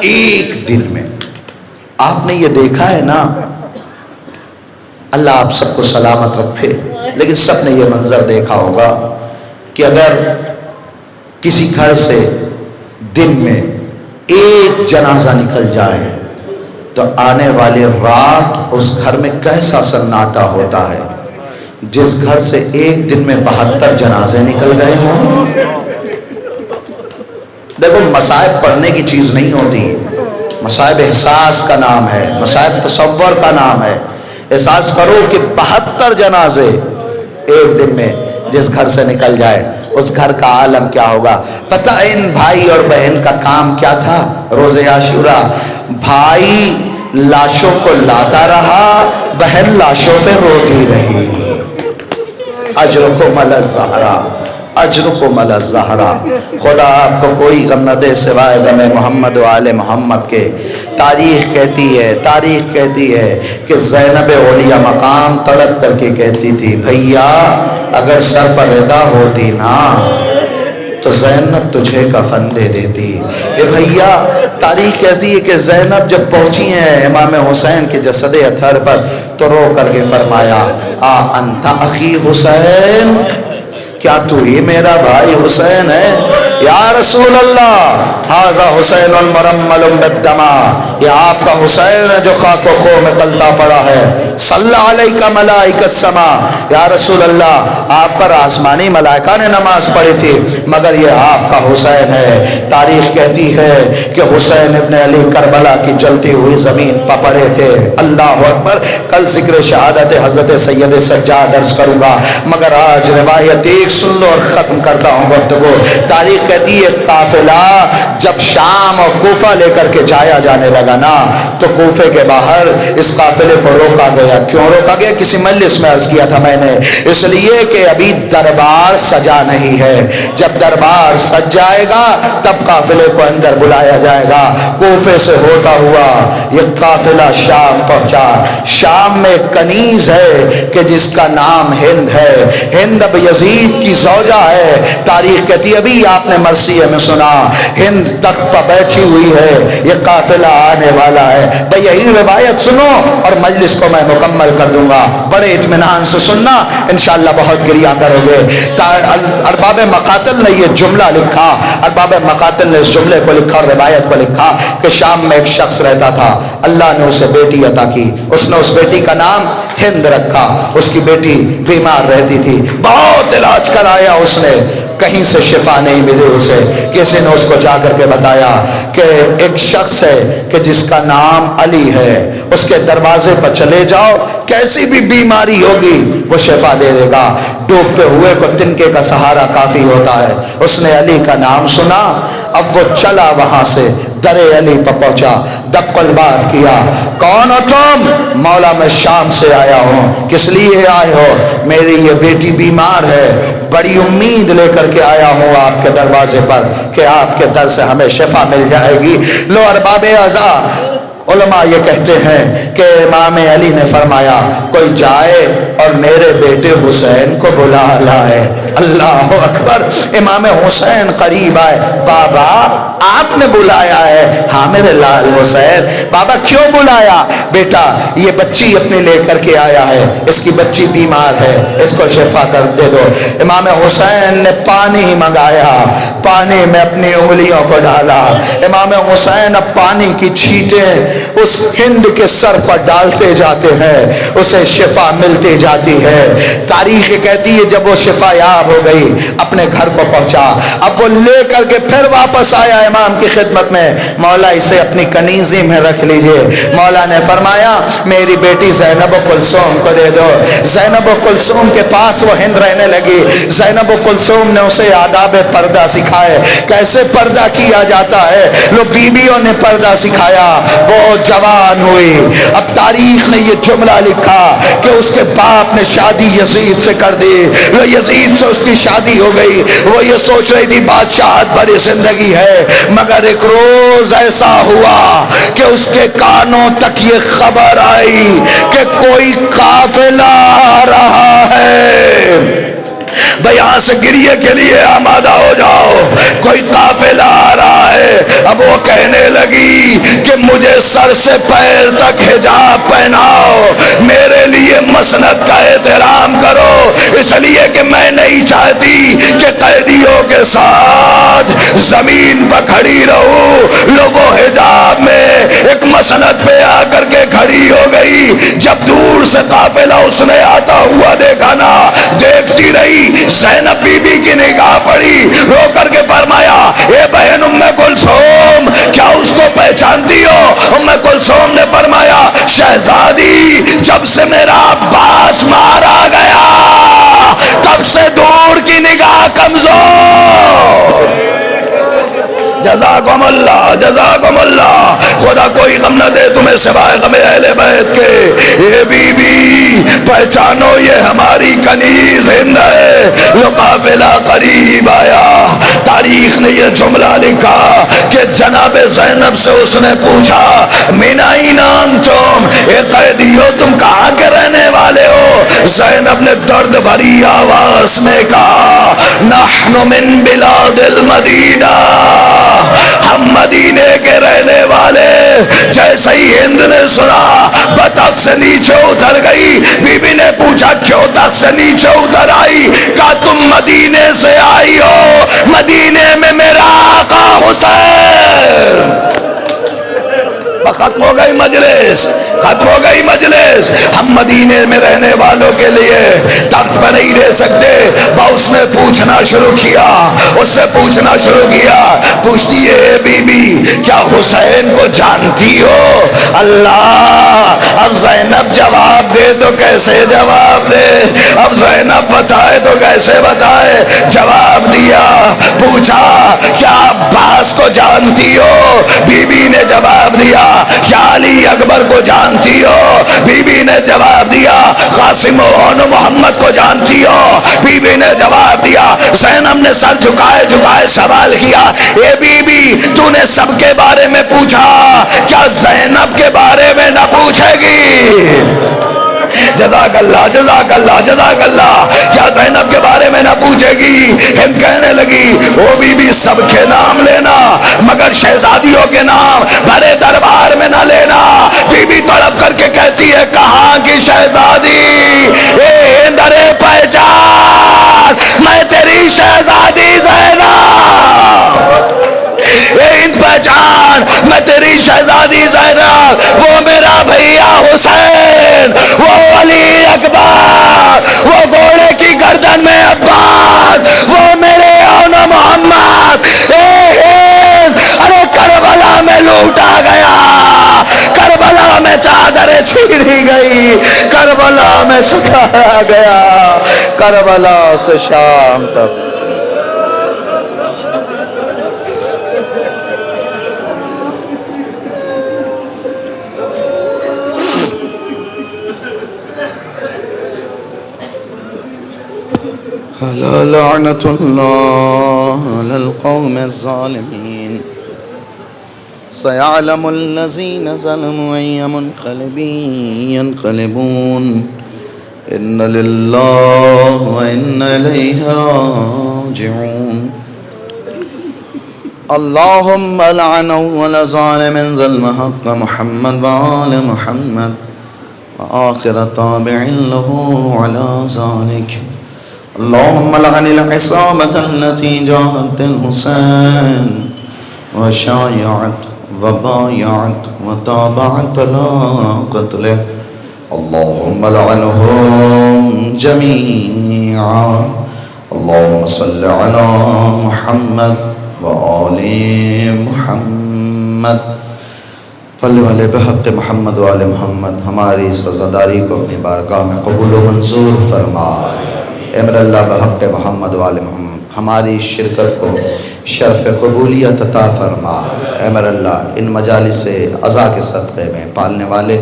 ایک دن میں. آپ نے یہ دیکھا ہے نا, اللہ آپ سب کو سلامت رکھے, لیکن سب نے یہ منظر دیکھا ہوگا کہ اگر کسی گھر سے دن میں ایک جنازہ نکل جائے تو آنے والی رات اس گھر میں کیسا سناٹا ہوتا ہے. جس گھر سے ایک دن میں 72 جنازے نکل گئے ہوں. دیکھو مصائب پڑھنے کی چیز نہیں ہوتی, مصائب احساس کا نام ہے, مصائب تصور کا نام ہے. احساس کرو کہ 72 جنازے ایک دن میں جس گھر سے نکل جائے, اس گھر کا عالم کیا ہوگا. پتہ ہے ان بھائی اور بہن کا کام کیا تھا روز عاشورہ؟ بھائی لاشوں کو لاتا رہا, بہن لاشوں پہ روتی رہی. اجرکم علی الزہرا, اجرکم علی الزہرا. خدا آپ کو کوئی غم نہ دے سوائے غم محمد و آل محمد کے. تاریخ کہتی ہے کہ زینب اولیاء مقام طلب کر کے کہتی تھی, بھیا اگر سر پر ردا ہوتی نا تو زینب تجھے کفن دے دیتی. اے بھیا تاریخ کہتی ہے کہ زینب جب پہنچی ہیں امام حسین کے جسد اطہر پر تو رو کر کے فرمایا, آ انت اخی حسین, کیا تو ہی میرا بھائی حسین ہے؟ یا رسول اللہ ھذا حسین مرمل بالدما, یہ آپ کا حسین ہے جو خاک و خوں میں غلطہ پڑا ہے. صلی علیک ملائکۃ السما, یا رسول اللہ آپ پر آسمانی ملائکہ نے نماز پڑھی تھی مگر یہ آپ کا حسین ہے. تاریخ کہتی ہے کہ حسین ابن علی کربلا کی جلتی ہوئی زمین پر پڑے تھے. اللہ اکبر. کل ذکر شہادت حضرت سید سجاد عرض کروں گا مگر آج روایت ایک سن لو اور ختم کرتا ہوں گفتگو. تاریخ کہتی ہے قافلہ جب شام اور کوفہ لے کر کے جایا جانے لگا نا تو کوفے کے باہر اس قافلے کو روکا گیا. کیوں روکا گیا؟ کسی مجلس میں عرض کیا تھا میں نے, اس لیے کہ ابھی دربار سجا نہیں ہے. جب دربار سج جائے گا تب قافلے کو اندر بلایا جائے گا. کوفے سے ہوتا ہوا یہ قافلہ شام پہنچا. شام میں کنیز ہے کہ جس کا نام ہند ہے. ہند اب یزید کی زوجہ ہے. تاریخ کہتی ہے ابھی آپ نے مرثیہ میں سنا ہند تخت پر بیٹھی ہوئی ہے, یہ قافلہ آنے والا ہے. بھئی یہی روایت سنو اور مجلس کو میں مکمل کر دوں گا. بڑے اطمینان سے سننا, انشاءاللہ بہت گریہ کرو گے. ارباب مقاتل نے یہ جملہ لکھا, ارباب مقاتل نے اس جملے کو لکھا اور روایت کو لکھا کہ شام میں ایک شخص رہتا تھا, اللہ نے اسے بیٹی عطا کی. اس نے اس بیٹی کا نام ہند رکھا. اس کی بیٹی بیمار رہتی تھی, بہت علاج کرایا اس نے, کہیں سے شفا نہیں ملی اسے. کسی نے اس کو جا کر کے بتایا کہ ایک شخص ہے کہ جس کا نام علی ہے, اس کے دروازے پر چلے جاؤ, کیسی بھی بیماری ہوگی وہ شفا دے دے گا. ڈوبتے ہوئے کو تنکے کا سہارا کافی ہوتا ہے. اس نے علی کا نام سنا, اب وہ چلا وہاں سے در علی پر پہنچا, دقل بات کیا, کون ہو تم؟ مولا میں شام سے آیا ہوں. کس لیے آئے ہو؟ میری یہ بیٹی بیمار ہے, بڑی امید لے کر کے آیا ہوں آپ کے دروازے پر کہ آپ کے در سے ہمیں شفا مل جائے گی. لو ارباب اعضا, علماء یہ کہتے ہیں کہ امام علی نے فرمایا کوئی جائے اور میرے بیٹے حسین کو بلا لائے. اللہ اکبر. امام حسین قریب آئے, بابا آپ نے بلایا ہے؟ ہاں میرے لال حسین. بابا کیوں بلایا؟ بیٹا یہ بچی اپنی لے کر کے آیا ہے, اس کی بچی بیمار ہے, اس کو شفا کر دے دو. امام حسین نے پانی منگایا, پانی میں اپنی انگلیوں کو ڈالا. امام حسین اب پانی کی چھینٹیں اس ہند کے سر پر ڈالتے جاتے ہیں, اسے شفا ملتی جاتی ہے. تاریخ کہتی ہے جب وہ شفا یاب ہو گئی اپنے گھر کو پہنچا. اب وہ لے کر کے پھر واپس آیا امام کی خدمت میں, مولا اسے اپنی کنیزی میں رکھ لیجئے. مولا نے فرمایا میری بیٹی زینب و کلثوم کو دے دو. زینب و کلثوم کے پاس وہ ہند رہنے لگی. زینب و کلثوم نے اسے آداب پردہ سکھائے, کیسے پردہ کیا جاتا ہے. لو بیویوں نے پردہ سکھایا, وہ جوان ہوئی. اب تاریخ نے یہ جملہ لکھا کہ اس کے باپ نے شادی یزید سے کر دی. یزید سے اس کی شادی ہو گئی. وہ یہ سوچ رہی تھی بادشاہت بڑی زندگی ہے, مگر ایک روز ایسا ہوا کہ اس کے کانوں تک یہ خبر آئی کہ کوئی قافلہ آ رہا ہے. بھئی یہاں سے گریے کے لیے آمادہ ہو جاؤ، کوئی قافلہ آ رہا ہے۔ اب وہ کہنے لگی کہ مجھے سر سے پیر تک حجاب پہناؤ، میرے لیے مسند کا احترام کرو، اس لیے کہ میں نہیں چاہتی کہ قیدیوں کے ساتھ زمین پر کھڑی رہوں۔ لوگوں حجاب میں ایک مسند پہ آ کر کے کھڑی ہو گئی۔ جب دور سے قافلہ اس نے آتا ہوا دیکھا نا، دیکھتی رہی، زینب بی بی کی نگاہ پڑی، رو کر کے فرمایا اے بہن ام کلثوم، کیا اس کو پہچانتی ہو؟ ام کلثوم نے فرمایا شہزادی، جب سے میرا عباس مارا گیا تب سے دور کی نگاہ کمزور۔ جزاکم اللہ، جزاکم اللہ، خدا کوئی غم نہ دے تمہیں سوائے غم اہل بیت کے۔ یہ بی بی پہچانو، یہ ہماری کنیز ہند ہے۔ جو قافلہ قریب آیا، تاریخ نے یہ جملہ لکھا کہ جناب زینب سے اس نے پوچھا من این انتم، اے قیدیو تم کہاں کے رہنے والے ہو؟ زینب نے درد بھری آواز میں کہا نحن من بلاد المدینہ، ہم مدینے کے رہنے والے۔ جیسے ہی ہند نے سنا بطخ سے نیچے اتر گئی۔ بی بی نے پوچھا کیوں تخت سے نیچے اتر آئی؟ کہا تم مدینے سے آئی ہو، مدینے میں میرا آقا حسین۔ ختم ہو گئی مجلس، ختم ہو گئی مجلس۔ ہم مدینے میں رہنے والوں کے لیے تخت پہ نہیں رہ سکتے۔ باؤس نے پوچھنا شروع کیا، اس نے پوچھنا شروع کیا، پوچھتی ہے بی بی کیا حسین کو جانتی ہو؟ اللہ، اب زینب جواب دے تو کیسے جواب دے؟ اب زینب بتائے تو کیسے بتائے؟ جواب دیا، پوچھا کیا عباس کو جانتی ہو؟ بی بی نے جواب دیا کیا علی اکبر کو جانتی ہو؟ بی بی نے جواب دیا قاسم و محمد کو جانتی ہو؟ بی بی نے جواب دیا۔ زینب نے سر جھکائے جھکائے سوال کیا اے بی بی تو نے سب کے بارے میں پوچھا، کیا زینب کے بارے میں نہ پوچھے گی؟ جزاک اللہ، جزاک اللہ، جزاک اللہ، کیا زینب کے بارے میں نہ پوچھے گی؟ ہند کہنے لگی او بی بی سب کے نام لینا مگر شہزادیوں کے نام بڑے دربار میں نہ لینا۔ بی بی تڑپ کر کے کہتی ہے کہاں کی شہزادی؟ اے ہند ارے پہچان، میں تیری شہزادی زینب۔ اے ہند پہچان، میں تیری شہزادی زینب، وہ میرا بھیا حسین، وہ علی اکبر، وہ گھوڑے کی گردن میں عباس، وہ میرے اون محمد۔ اے ہند، ارے کربلا میں لوٹا گیا، کربلا میں چادریں چھیری گئی، کربلا میں ستایا گیا، کربلا سے شام تک۔ لعنت اللہ علی القوم الظالمین سیعلم الذین ظلموا ای منقلب ینقلبون ان للہ و ان الیہ راجعون اللہم لعن اول ظالم ظلم حق محمد وآل محمد وآخر تابع له على ذلك اللهم لعن العصابة التي جاءت الحسين وشايعت وبايعت وتابعت على قتله اللهم لعنهم جميعا اللهم صل على محمد وآل محمد پلے والے بحق محمد وآل محمد ہماری سزاداری کو اپنی بارگاہ میں قبول و منظور فرما۔ اے میرے اللہ بحق محمد وآل محمد ہماری شرکت کو شرف قبولیت عطا فرما۔ اے میرے اللہ ان مجالس عزا کے صدقے میں پالنے والے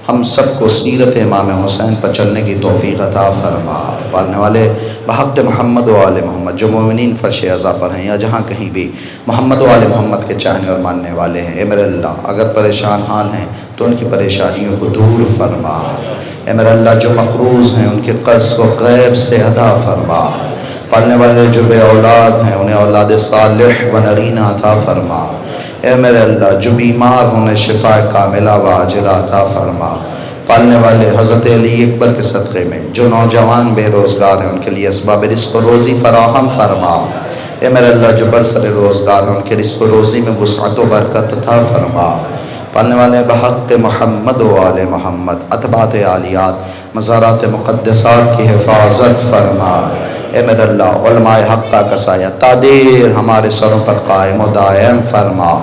ہم سب کو سیرت امام حسین پر چلنے کی توفیق عطا فرما۔ پالنے والے بحق محمد و آل محمد جو مومنین فرش عزا پر ہیں یا جہاں کہیں بھی محمد و آل محمد کے چاہنے اور ماننے والے ہیں، اے میرے اللہ اگر پریشان حال ہیں تو ان کی پریشانیوں کو دور فرما۔ اے میرے اللہ جو مقروض ہیں ان کے قرض کو غیب سے ادا فرما۔ پالنے والے جو بے اولاد ہیں انہیں اولاد صالح و نرینہ عطا فرما۔ اے میرے اللہ جو بیمار انہیں شفا کاملہ و عاجلہ عطا فرما۔ پالنے والے حضرت علی اکبر کے صدقے میں جو نوجوان بے روزگار ہیں ان کے لیے اسباب رزق و روزی فراہم فرما۔ اے میرے اللہ جو برسر روزگار ہیں ان کے رزق و روزی میں وسعت و برکت عطا فرما۔ پالنے والے بحق محمد و آل محمد اتباعِ عالیات مزارات مقدسات کی حفاظت فرما۔ اے میرے اللہ علماء حقہ کا سایہ تادیر ہمارے سروں پر قائم و دائم فرما۔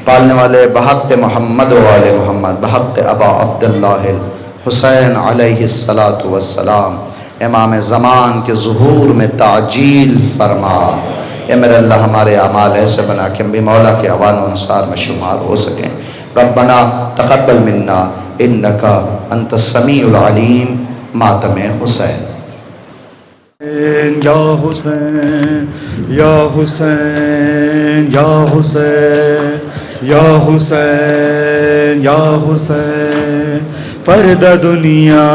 پالنے والے بحق محمد و آل محمد بحق ابا عبداللہ الحسین علیہ السلام امام زمان کے ظہور میں تعجیل فرما۔ اے میرے اللہ ہمارے اعمال ایسے بنا کہ ہم بھی مولا کے عوان و انصار میں شمار ہو سکیں۔ ربنا تقبل منا انکا انت السمیع العلیم۔ ماتم حسین۔ یا حسین یا حسین یا حسین یا حسین یا حسین، پردہ دنیا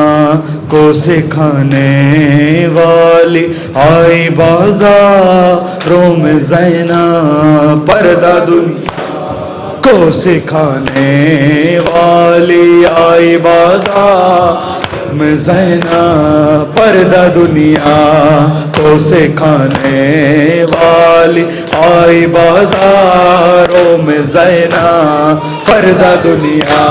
کو سکھانے والی آئی بازاروں میں زینب، پردہ دنیا کو سکھانے والی آئی بازار میں زینب، پردہ دنیا کو سکھانے والی آئی بازاروں میں زینب، پردہ دنیا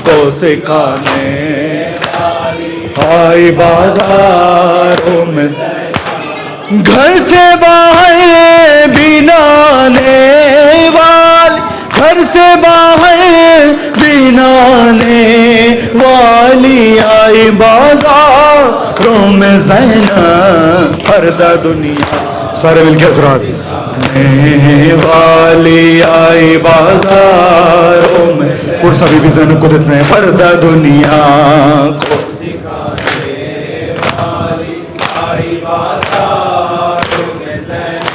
کو سکھانے والی آئی بازاروں میں گھر سے باہر بینانے والی، گھر سے باہر بینانے والی آئی بازاروں میں زینب، پردہ دنیا سارے مل کے حضرات والی آئی بازاروں میں، پرسا بی بی زینب کو دیتے ہیں، پردہ دنیا کو سکھانے والی آئی بازاروں میں زینب،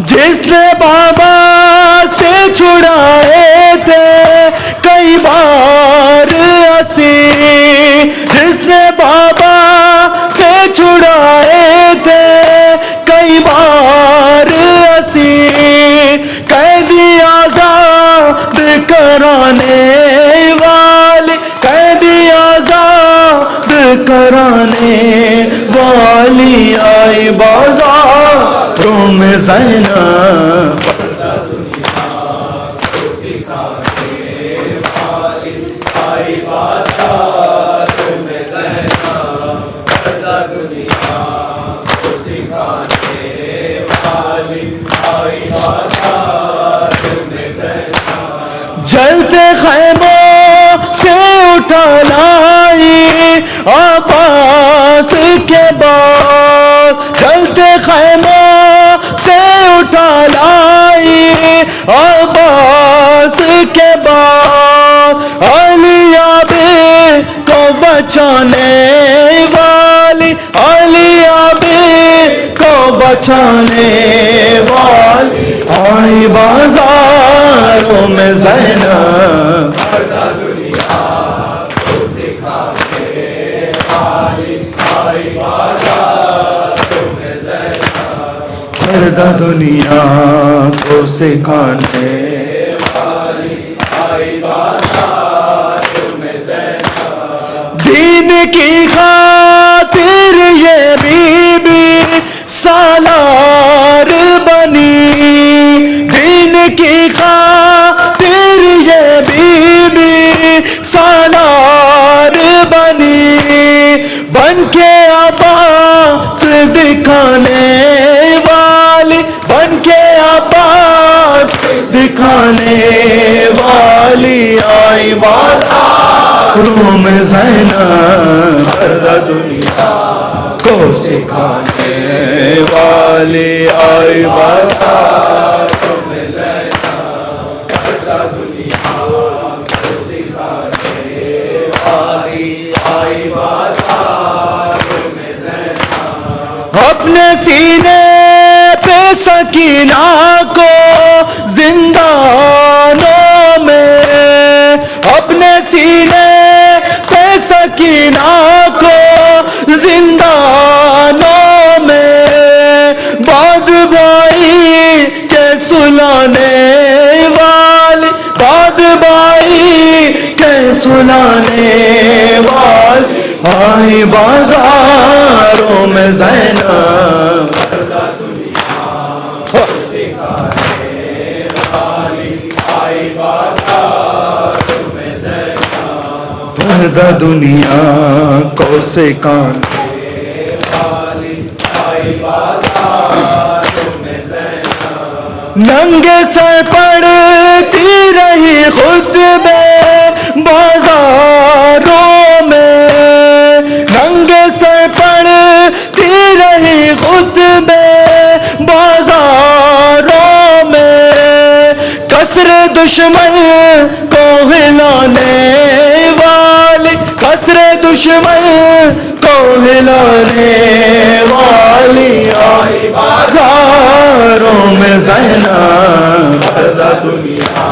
جس نے بابا سے چھڑائے تھے کئی بار اسیر، جس نے بابا سے چھڑائے تھے کئی بار اسیر، قیدی آزاد کرانے والی، قیدی آزاد کرانے والی آئی بازاروں میں زینب، جلتے خیموں سے اٹھا لائی عباس کے بعد، جلتے خیموں سے اٹھا لائی عباس کے بعد، علی آبی کو بچانے والی، علی آبی کو بچانے والی آئی بازاروں میں زینب، پردہ دنیا کو سکھانے والی آئی بازاروں میں زینب، پردہ دنیا کو سکھانے والی آئی بازاروں میں زینب، دین کی خاطر یہ بی بی سالار بنی، دین کی خاطر یہ بی بی سالار بنی، بن کے عباس دکھانے والی، بن کے عباس دکھانے والی آئی بازاروں میں زینب، پردہ دنیا کو سکھانے والی آئی بازاروں میں زینب، پردہ دنیا کو سکھانے والی آئی بازاروں میں زینب، اپنے سینے پہ سکینہ کو زندانوں میں، اپنے سینے پہ سکینہ کو زندانوں میں، بھائی کے سلانے والی، باد بھائی کے سلانے والی، آئی بازاروں میں زینب، پردہ دنیا کو سکھانے والی، ننگے سے پڑھتی رہی خطبے بازاروں میں، ننگے سے پڑھتی رہی خطبے بازاروں میں، کسر دشمن کو ہلانے والی، کسر دشمن کو ہلانے والی، آئی بازاروں میں زینب، پردہ دنیا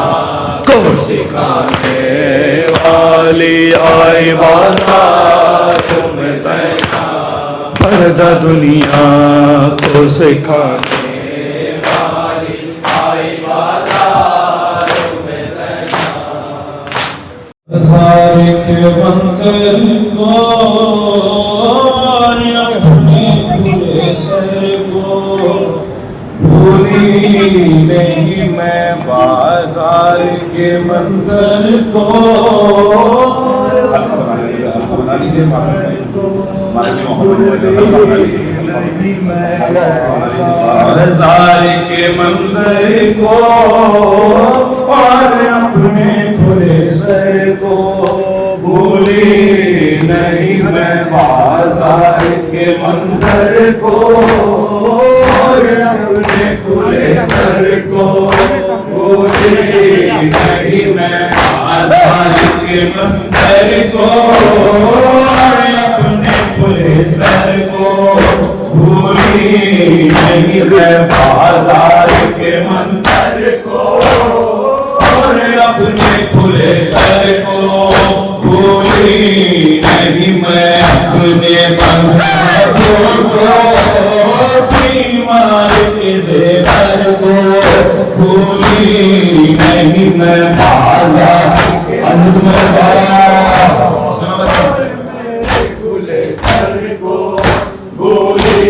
کو سکھانے والی، آئی بازاروں میں زینب، پردہ دنیا کو سکھانے والی، آئی بازاروں میں زینب، ہزار کے منظر کو اپنے پورے سر کو بھولی نہیں میں، بازار کے منظر کو بازار کے منظر کو اور اپنے کھلے سر کو بھولی نہیں میں، بازار کے منظر کو اور اپنے کھلے سر کو بھولی نہیں میں، بازار کے منظر کو اور اپنے کھلے سر کو بھولی نہیں میں، بازار کے منظر کو اور اپنے کھلے سر کو بھولی نہیں میں، اپنے بندوں کو بیمار کے زیور کو بھولی نہیں میں، بازار کے منظر کھلے سر کو بھولی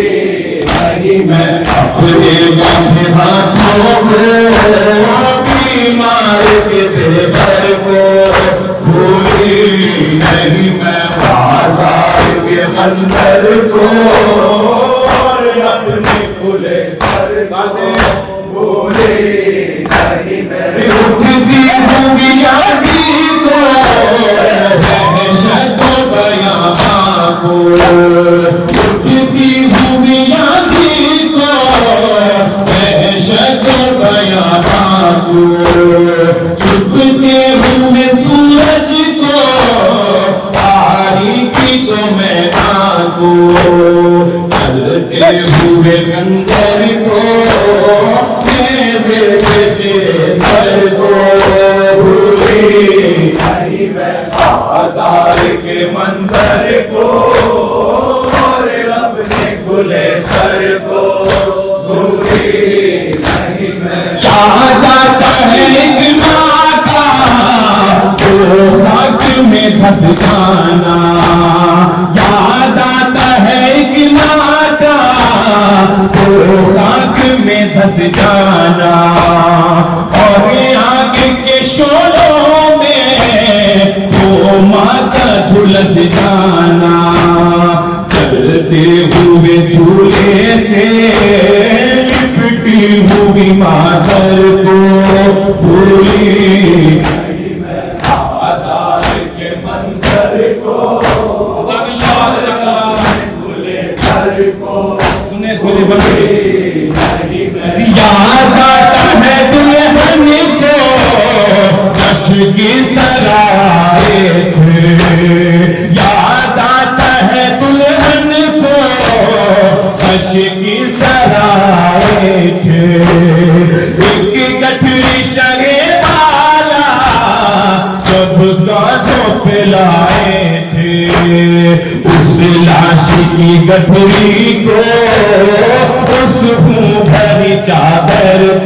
نہیں میں، اپنے بندے ہاتھوں کو بیمار کے زیور کو بھولی نہیں میں، بازار کے منظر کو اور اپنے کھلے سر کو بھولی نہیں میں، اٹھتی ہوگی یادی کو دہشت بیاں کو، اٹھتی ہوگی یادی کو دہشت بیاں کو، چھپتے ہوئے سورج کو تاریکی کو میدان کو، چلتے ہوئے خنجر کو نیزے پہ تیرے سر کو بھولی نہیں میں، بازار کے منظر کو اور اپنے کھلے سر کو بھولی نہیں میں، یاد آتا ہے ایک ناکا جو خاک میں دھس جانا، یاد آتا ہے ایک ناکا جو خاک میں دھس جانا، اور آگ کے شعلوں میں وہ ماں کا جھلس جانا، چلتے ہوئے جھولے سے لپٹی ہوئی مادر کو بھولی نہیں میں، بازار کے منظر کو کھلے سر کو بھولی نہیں میں، یاد آتا ہے دلہن کو جش کس طرح آئے تھے، یاد آتا ہے دلہن کو جش کس طرح آئے تھے، ایک گٹھری شگے والا جب کانٹوں پہ لائے تھے، اس لاش کی گٹھری کو اس خون بھر